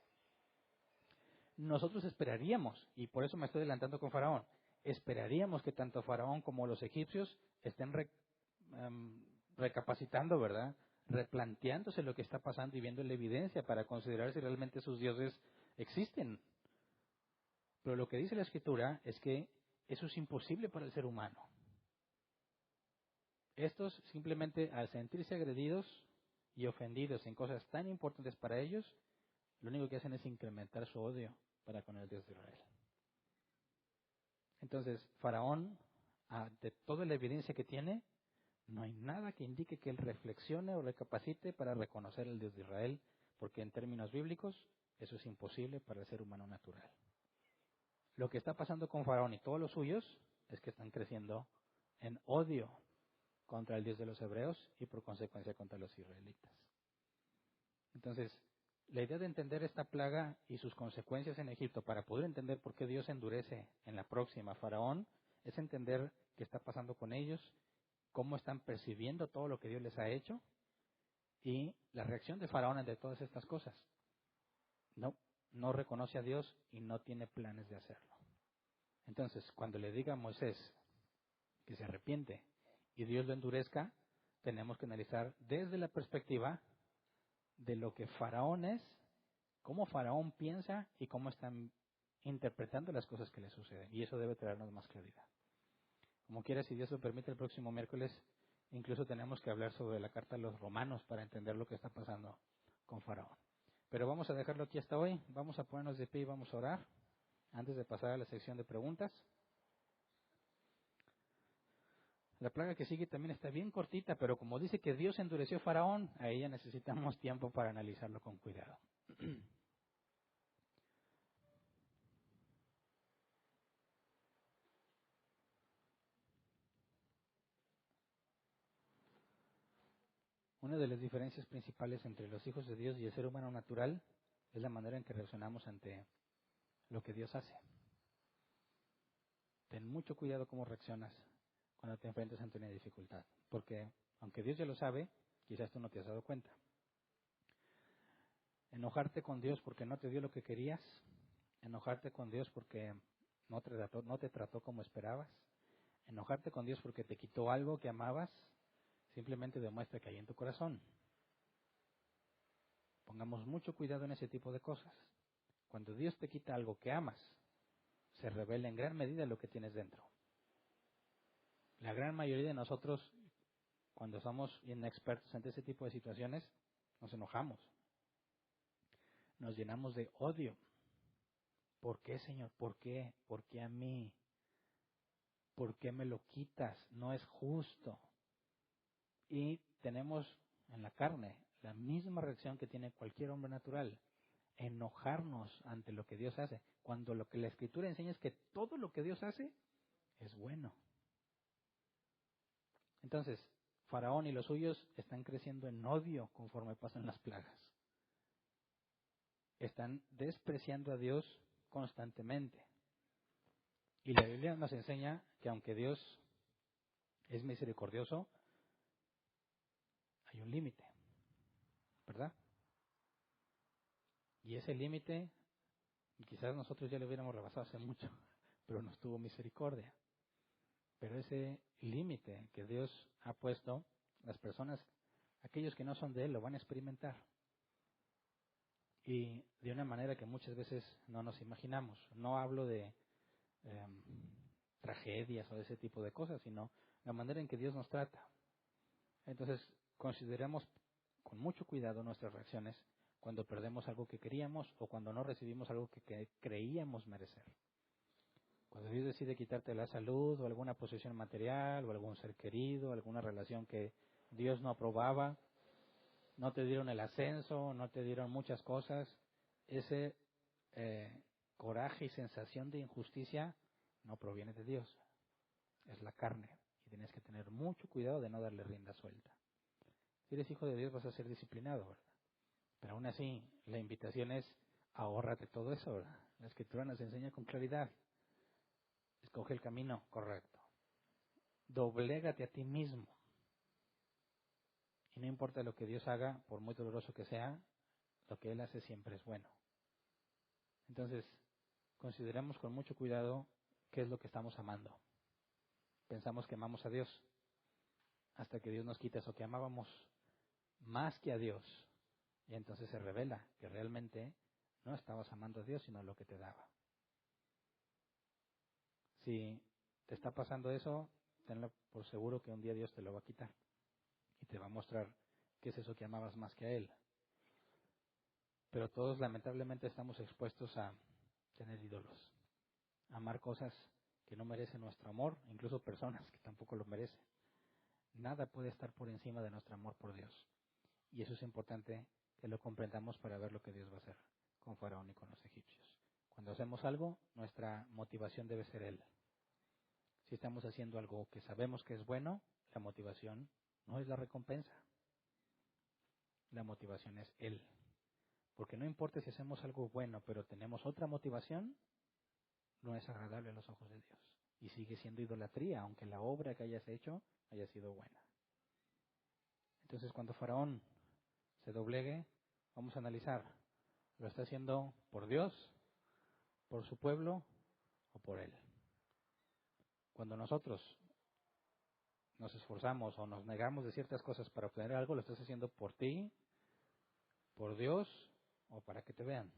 Nosotros esperaríamos, y por eso me estoy adelantando con Faraón, esperaríamos que tanto Faraón como los egipcios estén recapacitando, ¿verdad? Replanteándose lo que está pasando y viendo la evidencia para considerar si realmente sus dioses existen. Pero lo que dice la Escritura es que eso es imposible para el ser humano. Estos simplemente al sentirse agredidos y ofendidos en cosas tan importantes para ellos, lo único que hacen es incrementar su odio para con el Dios de Israel. Entonces, Faraón, de toda la evidencia que tiene, no hay nada que indique que él reflexione o recapacite para reconocer al Dios de Israel, porque en términos bíblicos eso es imposible para el ser humano natural. Lo que está pasando con Faraón y todos los suyos es que están creciendo en odio contra el Dios de los hebreos y por consecuencia contra los israelitas. Entonces, la idea de entender esta plaga y sus consecuencias en Egipto para poder entender por qué Dios endurece en la próxima a Faraón es entender qué está pasando con ellos, cómo están percibiendo todo lo que Dios les ha hecho y la reacción de Faraón ante todas estas cosas. No reconoce a Dios y no tiene planes de hacerlo. Entonces, cuando le diga a Moisés que se arrepiente y Dios lo endurezca, tenemos que analizar desde la perspectiva de lo que Faraón es, cómo Faraón piensa y cómo están interpretando las cosas que le suceden. Y eso debe traernos más claridad. Como quiera, si Dios lo permite, el próximo miércoles incluso tenemos que hablar sobre la carta a los romanos para entender lo que está pasando con Faraón. Pero vamos a dejarlo aquí hasta hoy. Vamos a ponernos de pie y vamos a orar antes de pasar a la sección de preguntas. La plaga que sigue también está bien cortita, pero como dice que Dios endureció a Faraón, a ella necesitamos tiempo para analizarlo con cuidado. Una de las diferencias principales entre los hijos de Dios y el ser humano natural es la manera en que reaccionamos ante lo que Dios hace. Ten mucho cuidado cómo reaccionas cuando te enfrentas ante una dificultad, porque aunque Dios ya lo sabe, quizás tú no te has dado cuenta. Enojarte con Dios porque no te dio lo que querías, enojarte con Dios porque no te trató como esperabas, enojarte con Dios porque te quitó algo que amabas, simplemente demuestra que hay en tu corazón. Pongamos mucho cuidado en ese tipo de cosas. Cuando Dios te quita algo que amas, se revela en gran medida lo que tienes dentro. La gran mayoría de nosotros, cuando somos inexpertos ante ese tipo de situaciones, nos enojamos. Nos llenamos de odio. ¿Por qué, Señor? ¿Por qué? ¿Por qué a mí? ¿Por qué me lo quitas? No es justo. Y tenemos en la carne la misma reacción que tiene cualquier hombre natural. Enojarnos ante lo que Dios hace, cuando lo que la Escritura enseña es que todo lo que Dios hace es bueno. Entonces, Faraón y los suyos están creciendo en odio conforme pasan las plagas. Están despreciando a Dios constantemente. Y la Biblia nos enseña que aunque Dios es misericordioso, hay un límite, ¿verdad? Y ese límite, quizás nosotros ya lo hubiéramos rebasado hace mucho, pero nos tuvo misericordia. Pero ese límite que Dios ha puesto, las personas, aquellos que no son de Él, lo van a experimentar. Y de una manera que muchas veces no nos imaginamos. No hablo de tragedias o de ese tipo de cosas, sino la manera en que Dios nos trata. Entonces, consideremos con mucho cuidado nuestras reacciones cuando perdemos algo que queríamos o cuando no recibimos algo que creíamos merecer. Cuando Dios decide quitarte la salud o alguna posesión material o algún ser querido, alguna relación que Dios no aprobaba, no te dieron el ascenso, no te dieron muchas cosas, ese coraje y sensación de injusticia no proviene de Dios, es la carne y tienes que tener mucho cuidado de no darle rienda suelta. Si eres hijo de Dios vas a ser disciplinado, ¿verdad? Pero aún así, la invitación es ahórrate todo eso, ¿verdad? La Escritura nos enseña con claridad. Escoge el camino correcto. Doblégate a ti mismo. Y no importa lo que Dios haga, por muy doloroso que sea, lo que Él hace siempre es bueno. Entonces, consideremos con mucho cuidado qué es lo que estamos amando. Pensamos que amamos a Dios, hasta que Dios nos quita eso que amábamos más que a Dios. Y entonces se revela que realmente no estabas amando a Dios, sino lo que te daba. Si te está pasando eso, tenlo por seguro que un día Dios te lo va a quitar y te va a mostrar qué es eso que amabas más que a Él. Pero todos lamentablemente estamos expuestos a tener ídolos, a amar cosas que no merecen nuestro amor, incluso personas que tampoco lo merecen. Nada puede estar por encima de nuestro amor por Dios. Y eso es importante que lo comprendamos para ver lo que Dios va a hacer con Faraón y con los egipcios. Cuando hacemos algo, nuestra motivación debe ser Él. Si estamos haciendo algo que sabemos que es bueno, la motivación no es la recompensa. La motivación es Él. Porque no importa si hacemos algo bueno, pero tenemos otra motivación, no es agradable a los ojos de Dios. Y sigue siendo idolatría, aunque la obra que hayas hecho haya sido buena. Entonces, cuando Faraón se doblegue, vamos a analizar, ¿lo está haciendo por Dios, por su pueblo o por él? Cuando nosotros nos esforzamos o nos negamos de ciertas cosas para obtener algo, ¿lo estás haciendo por ti, por Dios o para que te vean?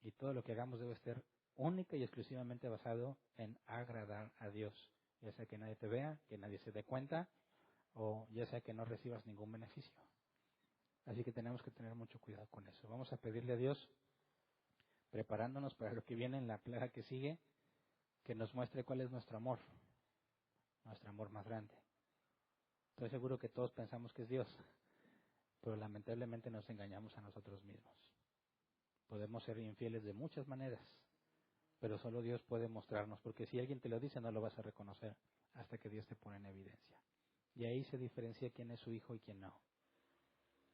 Y todo lo que hagamos debe ser única y exclusivamente basado en agradar a Dios. Ya sea que nadie te vea, que nadie se dé cuenta, o ya sea que no recibas ningún beneficio. Así que tenemos que tener mucho cuidado con eso. Vamos a pedirle a Dios, preparándonos para lo que viene en la plaga que sigue, que nos muestre cuál es nuestro amor más grande. Estoy seguro que todos pensamos que es Dios, pero lamentablemente nos engañamos a nosotros mismos. Podemos ser infieles de muchas maneras, pero solo Dios puede mostrarnos, porque si alguien te lo dice no lo vas a reconocer hasta que Dios te pone en evidencia. Y ahí se diferencia quién es su hijo y quién no.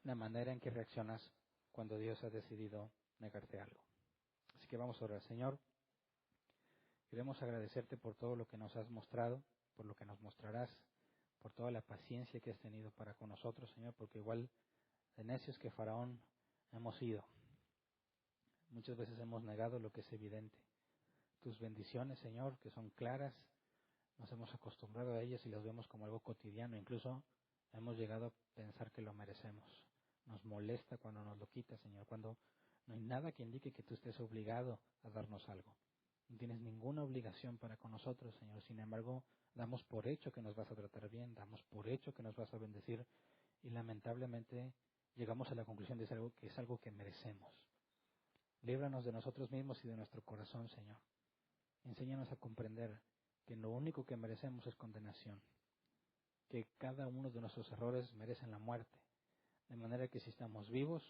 La manera en que reaccionas cuando Dios ha decidido negarte algo. Así que vamos a orar. Señor, queremos agradecerte por todo lo que nos has mostrado, por lo que nos mostrarás, por toda la paciencia que has tenido para con nosotros, Señor, porque igual de necios que Faraón hemos sido. Muchas veces hemos negado lo que es evidente. Tus bendiciones, Señor, que son claras, nos hemos acostumbrado a ellas y las vemos como algo cotidiano. Incluso hemos llegado a pensar que lo merecemos. Nos molesta cuando nos lo quitas, Señor, cuando no hay nada que indique que tú estés obligado a darnos algo. No tienes ninguna obligación para con nosotros, Señor. Sin embargo, damos por hecho que nos vas a tratar bien, damos por hecho que nos vas a bendecir y lamentablemente llegamos a la conclusión de que es algo que merecemos. Líbranos de nosotros mismos y de nuestro corazón, Señor. Enséñanos a comprender que lo único que merecemos es condenación, que cada uno de nuestros errores merecen la muerte, de manera que si estamos vivos,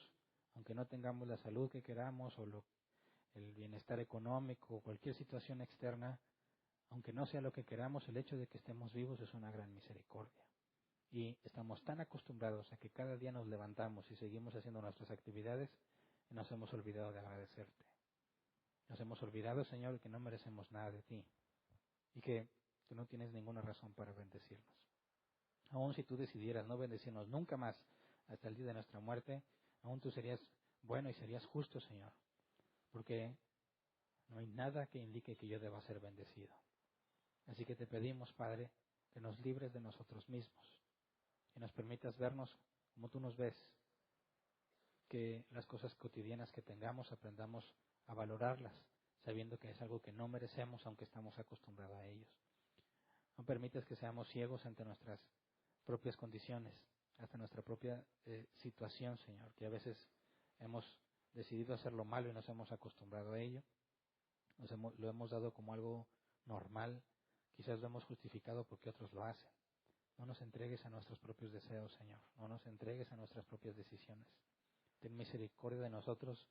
aunque no tengamos la salud que queramos o el bienestar económico o cualquier situación externa, aunque no sea lo que queramos, el hecho de que estemos vivos es una gran misericordia. Y estamos tan acostumbrados a que cada día nos levantamos y seguimos haciendo nuestras actividades y nos hemos olvidado de agradecerte. Nos hemos olvidado, Señor, que no merecemos nada de ti y que tú no tienes ninguna razón para bendecirnos. Aún si tú decidieras no bendecirnos nunca más hasta el día de nuestra muerte, aún tú serías bueno y serías justo, Señor, porque no hay nada que indique que yo deba ser bendecido. Así que te pedimos, Padre, que nos libres de nosotros mismos, que nos permitas vernos como tú nos ves, que las cosas cotidianas que tengamos aprendamos a valorarlas, sabiendo que es algo que no merecemos aunque estamos acostumbrados a ellos. No permitas que seamos ciegos ante nuestras propias condiciones, hasta nuestra propia situación, Señor, que a veces hemos decidido hacer lo malo y nos hemos acostumbrado a ello, lo hemos dado como algo normal, quizás lo hemos justificado porque otros lo hacen. No nos entregues a nuestros propios deseos, Señor, no nos entregues a nuestras propias decisiones. Ten misericordia de nosotros,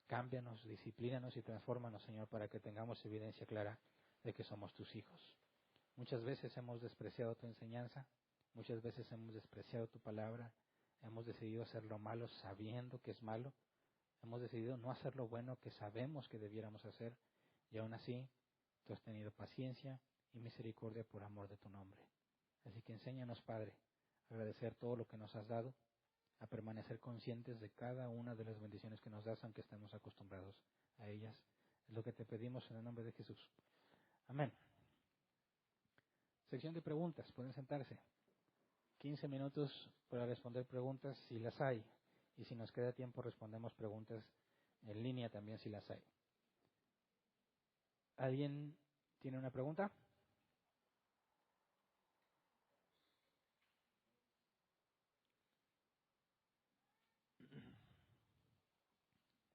cámbianos, disciplínanos y transfórmanos, Señor, para que tengamos evidencia clara de que somos tus hijos. Muchas veces hemos despreciado tu enseñanza, muchas veces hemos despreciado tu palabra, hemos decidido hacer lo malo sabiendo que es malo, hemos decidido no hacer lo bueno que sabemos que debiéramos hacer, y aún así tú has tenido paciencia y misericordia por amor de tu nombre. Así que enséñanos, Padre, a agradecer todo lo que nos has dado, a permanecer conscientes de cada una de las bendiciones que nos das, aunque estemos acostumbrados a ellas. Es lo que te pedimos en el nombre de Jesús. Amén. Sección de preguntas, pueden sentarse. 15 minutos para responder preguntas si las hay. Y si nos queda tiempo, respondemos preguntas en línea también si las hay. ¿Alguien tiene una pregunta?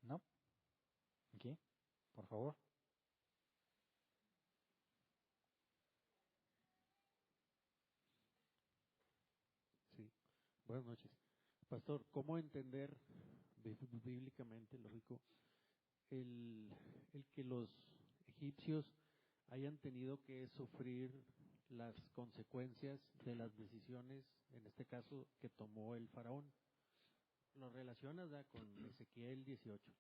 ¿No? Aquí, por favor. Sí, buenas noches. Pastor, ¿cómo entender bíblicamente, lógico, el que los egipcios hayan tenido que sufrir las consecuencias de las decisiones, en este caso, que tomó el faraón. Lo relacionas, ¿verdad?, con Ezequiel 18.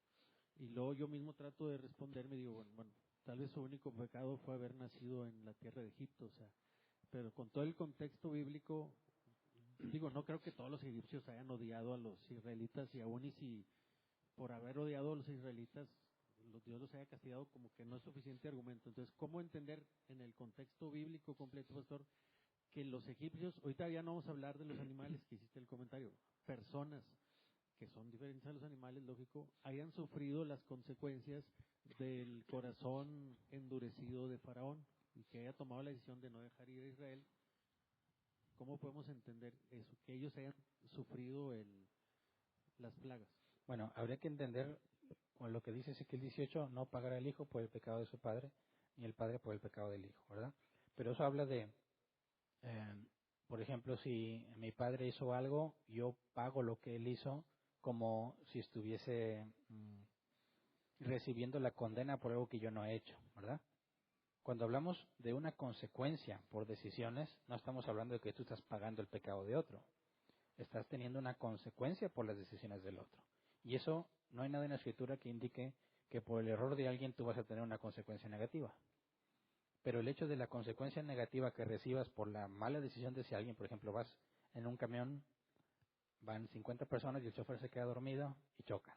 Y luego yo mismo trato de responder, me digo, bueno, tal vez su único pecado fue haber nacido en la tierra de Egipto, o sea, pero con todo el contexto bíblico, digo, no creo que todos los egipcios hayan odiado a los israelitas, y aún y si por haber odiado a los israelitas, Dios los haya castigado, como que no es suficiente argumento. Entonces, ¿cómo entender en el contexto bíblico completo, pastor, que los egipcios, ahorita ya no vamos a hablar de los animales que hiciste el comentario, personas que son diferentes a los animales, lógico, hayan sufrido las consecuencias del corazón endurecido de Faraón y que haya tomado la decisión de no dejar ir a Israel? ¿Cómo podemos entender eso? Que ellos hayan sufrido las plagas. Bueno, habría que entender con lo que dice Ezequiel 18, no pagará el hijo por el pecado de su padre, ni el padre por el pecado del hijo, ¿verdad? Pero eso habla de, por ejemplo, si mi padre hizo algo, yo pago lo que él hizo como si estuviese recibiendo la condena por algo que yo no he hecho, ¿verdad? Cuando hablamos de una consecuencia por decisiones, no estamos hablando de que tú estás pagando el pecado de otro. Estás teniendo una consecuencia por las decisiones del otro. Y eso, no hay nada en la Escritura que indique que por el error de alguien tú vas a tener una consecuencia negativa. Pero el hecho de la consecuencia negativa que recibas por la mala decisión de si alguien, por ejemplo, vas en un camión, van 50 personas y el chofer se queda dormido y chocan.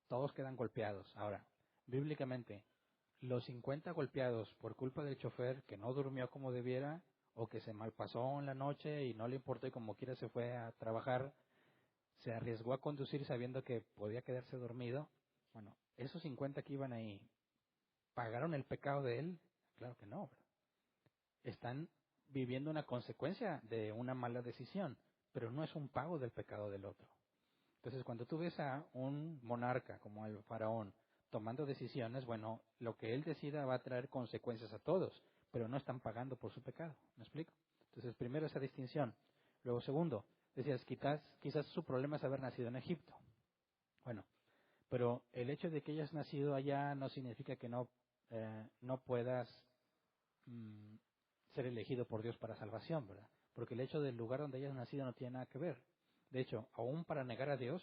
Todos quedan golpeados. Ahora, bíblicamente, los 50 golpeados por culpa del chofer que no durmió como debiera o que se malpasó en la noche y no le importó y como quiera se fue a trabajar, se arriesgó a conducir sabiendo que podía quedarse dormido. Bueno, esos 50 que iban ahí, ¿pagaron el pecado de él? Claro que no. Están viviendo una consecuencia de una mala decisión, pero no es un pago del pecado del otro. Entonces, cuando tú ves a un monarca como el faraón tomando decisiones, bueno, lo que él decida va a traer consecuencias a todos, pero no están pagando por su pecado. ¿Me explico? Entonces, primero esa distinción. Luego, segundo, decías, quizás su problema es haber nacido en Egipto. Bueno, pero el hecho de que hayas nacido allá no significa que no puedas ser elegido por Dios para salvación, ¿verdad? Porque el hecho del lugar donde hayas nacido no tiene nada que ver. De hecho, aún para negar a Dios,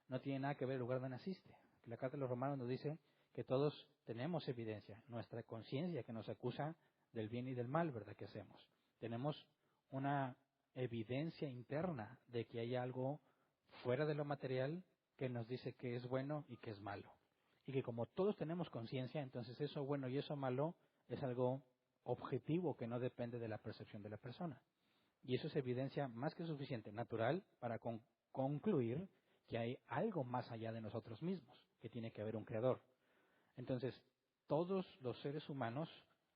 no tiene nada que ver el lugar donde naciste. La carta de los Romanos nos dice que todos tenemos evidencia, nuestra conciencia que nos acusa del bien y del mal, ¿verdad?, que hacemos. Tenemos una evidencia interna de que hay algo fuera de lo material que nos dice que es bueno y que es malo. Y que como todos tenemos conciencia, entonces eso bueno y eso malo es algo objetivo que no depende de la percepción de la persona. Y eso es evidencia más que suficiente, natural, para concluir que hay algo más allá de nosotros mismos, que tiene que haber un creador. Entonces, todos los seres humanos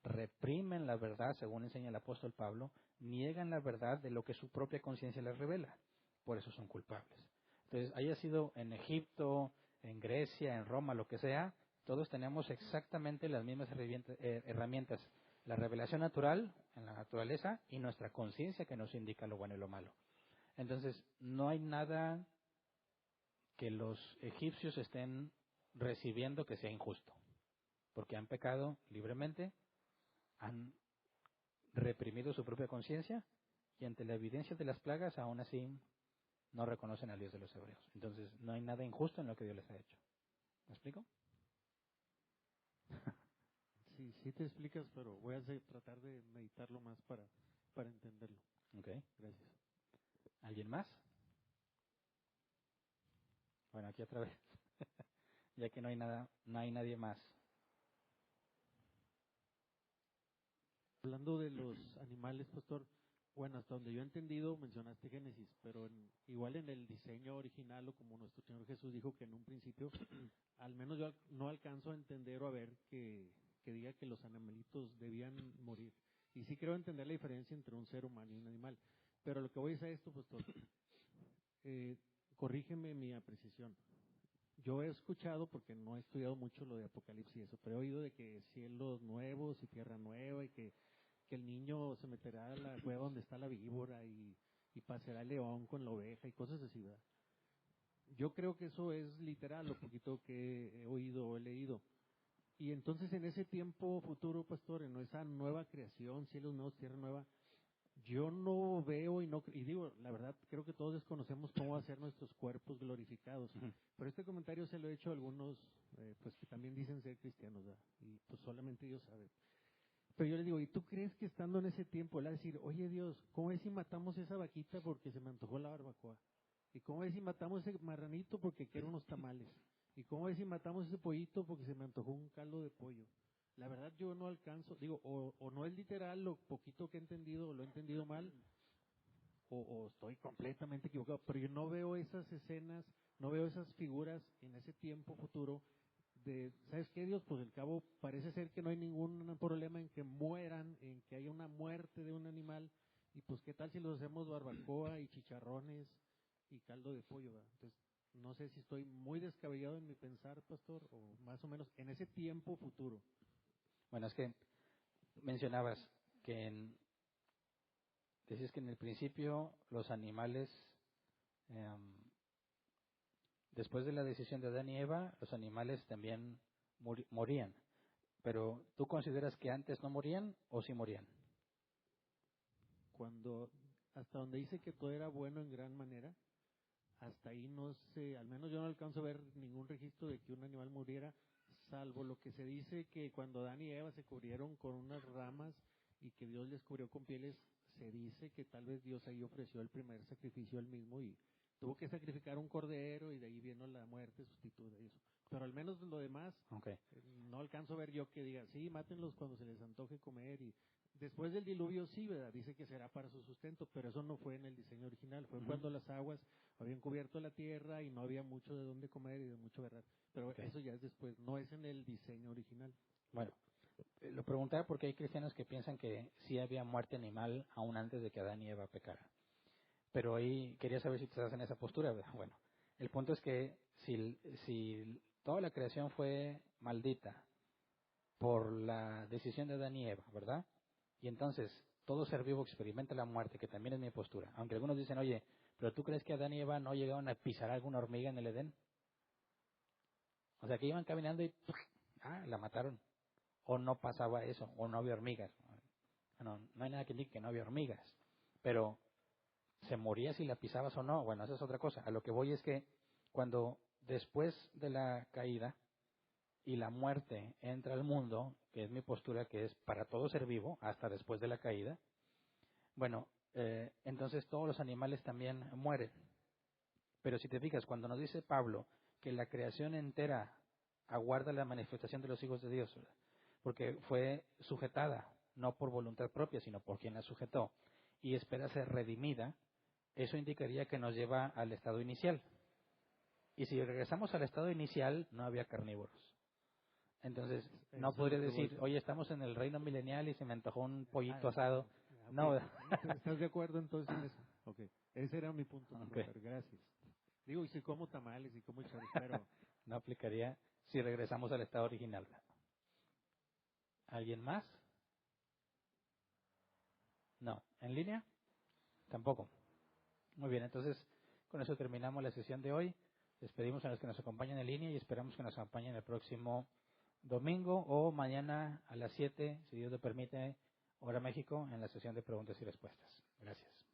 reprimen la verdad, según enseña el apóstol Pablo, niegan la verdad de lo que su propia conciencia les revela. Por eso son culpables. Entonces, haya sido en Egipto, en Grecia, en Roma, lo que sea, todos tenemos exactamente las mismas herramientas. La revelación natural, en la naturaleza, y nuestra conciencia que nos indica lo bueno y lo malo. Entonces, no hay nada que los egipcios estén recibiendo que sea injusto, porque han pecado libremente, han reprimido su propia conciencia y ante la evidencia de las plagas aún así no reconocen al Dios de los hebreos. Entonces no hay nada injusto en lo que Dios les ha hecho. ¿Me explico? Sí, sí te explicas, pero voy a tratar de meditarlo más para entenderlo. Ok. Gracias. ¿Alguien más? Bueno, aquí otra vez. Ya que no hay nadie más. Hablando de los animales, pastor, bueno, hasta donde yo he entendido, mencionaste Génesis, pero igual en el diseño original, o como nuestro Señor Jesús dijo que en un principio, al menos yo no alcanzo a entender o a ver que diga que los animalitos debían morir. Y sí creo entender la diferencia entre un ser humano y un animal. Pero lo que voy a decir es esto, pastor, corrígeme mi apreciación. Yo he escuchado, porque no he estudiado mucho lo de Apocalipsis y eso, pero he oído de que cielos nuevos y tierra nueva y que el niño se meterá a la cueva donde está la víbora y paseará el león con la oveja y cosas así, ¿verdad? Yo creo que eso es literal, lo poquito que he oído o he leído. Y entonces en ese tiempo futuro, pastor, en esa nueva creación, cielos nuevos, tierra nueva, yo no veo y digo, la verdad, creo que todos desconocemos cómo va a ser nuestros cuerpos glorificados. Ujú. Pero este comentario se lo he hecho a algunos, pues que también dicen ser cristianos, ¿verdad? Y pues solamente Dios sabe. Pero yo les digo, ¿y tú crees que estando en ese tiempo, él va a decir, oye Dios, ¿cómo es si matamos esa vaquita porque se me antojó la barbacoa? ¿Y cómo es si matamos ese marranito porque quiero unos tamales? ¿Y cómo es si matamos ese pollito porque se me antojó un caldo de pollo? La verdad yo no alcanzo, digo, o no es literal lo poquito que he entendido, o lo he entendido mal, o estoy completamente equivocado, pero yo no veo esas escenas, no veo esas figuras en ese tiempo futuro de, ¿sabes qué, Dios? Pues al cabo parece ser que no hay ningún problema en que mueran, en que haya una muerte de un animal, y pues qué tal si los hacemos barbacoa y chicharrones y caldo de pollo, ¿verdad? Entonces, no sé si estoy muy descabellado en mi pensar, pastor, o más o menos en ese tiempo futuro. Bueno, es que mencionabas que decías que en el principio los animales, después de la decisión de Adán y Eva, los animales también morían. Pero ¿tú consideras que antes no morían o sí morían? Cuando, hasta donde dice que todo era bueno en gran manera, hasta ahí no sé, al menos yo no alcanzo a ver ningún registro de que un animal muriera, salvo lo que se dice que cuando Adán y Eva se cubrieron con unas ramas y que Dios les cubrió con pieles, se dice que tal vez Dios ahí ofreció el primer sacrificio él mismo y tuvo que sacrificar un cordero y de ahí vino la muerte sustituta y eso. Pero al menos lo demás, Okay. no alcanzo a ver yo que diga, sí, mátenlos cuando se les antoje comer y después del diluvio sí, ¿verdad? Dice que será para su sustento, pero eso no fue en el diseño original, fue cuando las aguas habían cubierto la tierra y no había mucho de dónde comer y de mucho verdad. Pero Okay. eso ya es después, no es en el diseño original. Bueno, lo preguntaba porque hay cristianos que piensan que sí había muerte animal aún antes de que Adán y Eva pecaran. Pero ahí quería saber si te estás en esa postura. Bueno, el punto es que si toda la creación fue maldita por la decisión de Adán y Eva, ¿verdad? Y entonces todo ser vivo experimenta la muerte, que también es mi postura. Aunque algunos dicen, oye, pero ¿tú crees que Adán y Eva no llegaron a pisar alguna hormiga en el Edén? O sea, que iban caminando y la mataron. O no pasaba eso, o no había hormigas. Bueno, no hay nada que indique que no había hormigas. Pero se moría si la pisabas o no. Bueno, esa es otra cosa. A lo que voy es que cuando después de la caída y la muerte entra al mundo, que es mi postura, que es para todo ser vivo, hasta después de la caída, bueno, entonces todos los animales también mueren. Pero si te fijas, cuando nos dice Pablo que la creación entera aguarda la manifestación de los hijos de Dios, ¿verdad? Porque fue sujetada, no por voluntad propia, sino por quien la sujetó, y espera ser redimida, eso indicaría que nos lleva al estado inicial. Y si regresamos al estado inicial, no había carnívoros. Entonces, no Eso es podría lo que voy. decir, oye, estamos en el reino milenial y se me antojó un pollito Ya. asado. Ok. No, ¿Estás de acuerdo entonces en eso? Ok. Ese era mi punto, ok. pero gracias. Digo, y si como tamales y como chorizos, pero No aplicaría si regresamos al estado original. ¿Alguien más? No. ¿En línea? Tampoco. Muy bien, entonces con eso terminamos la sesión de hoy. Les pedimos a los que nos acompañan en línea y esperamos que nos acompañen el próximo domingo o mañana a las 7, si Dios lo permite, hora México, en la sesión de preguntas y respuestas. Gracias.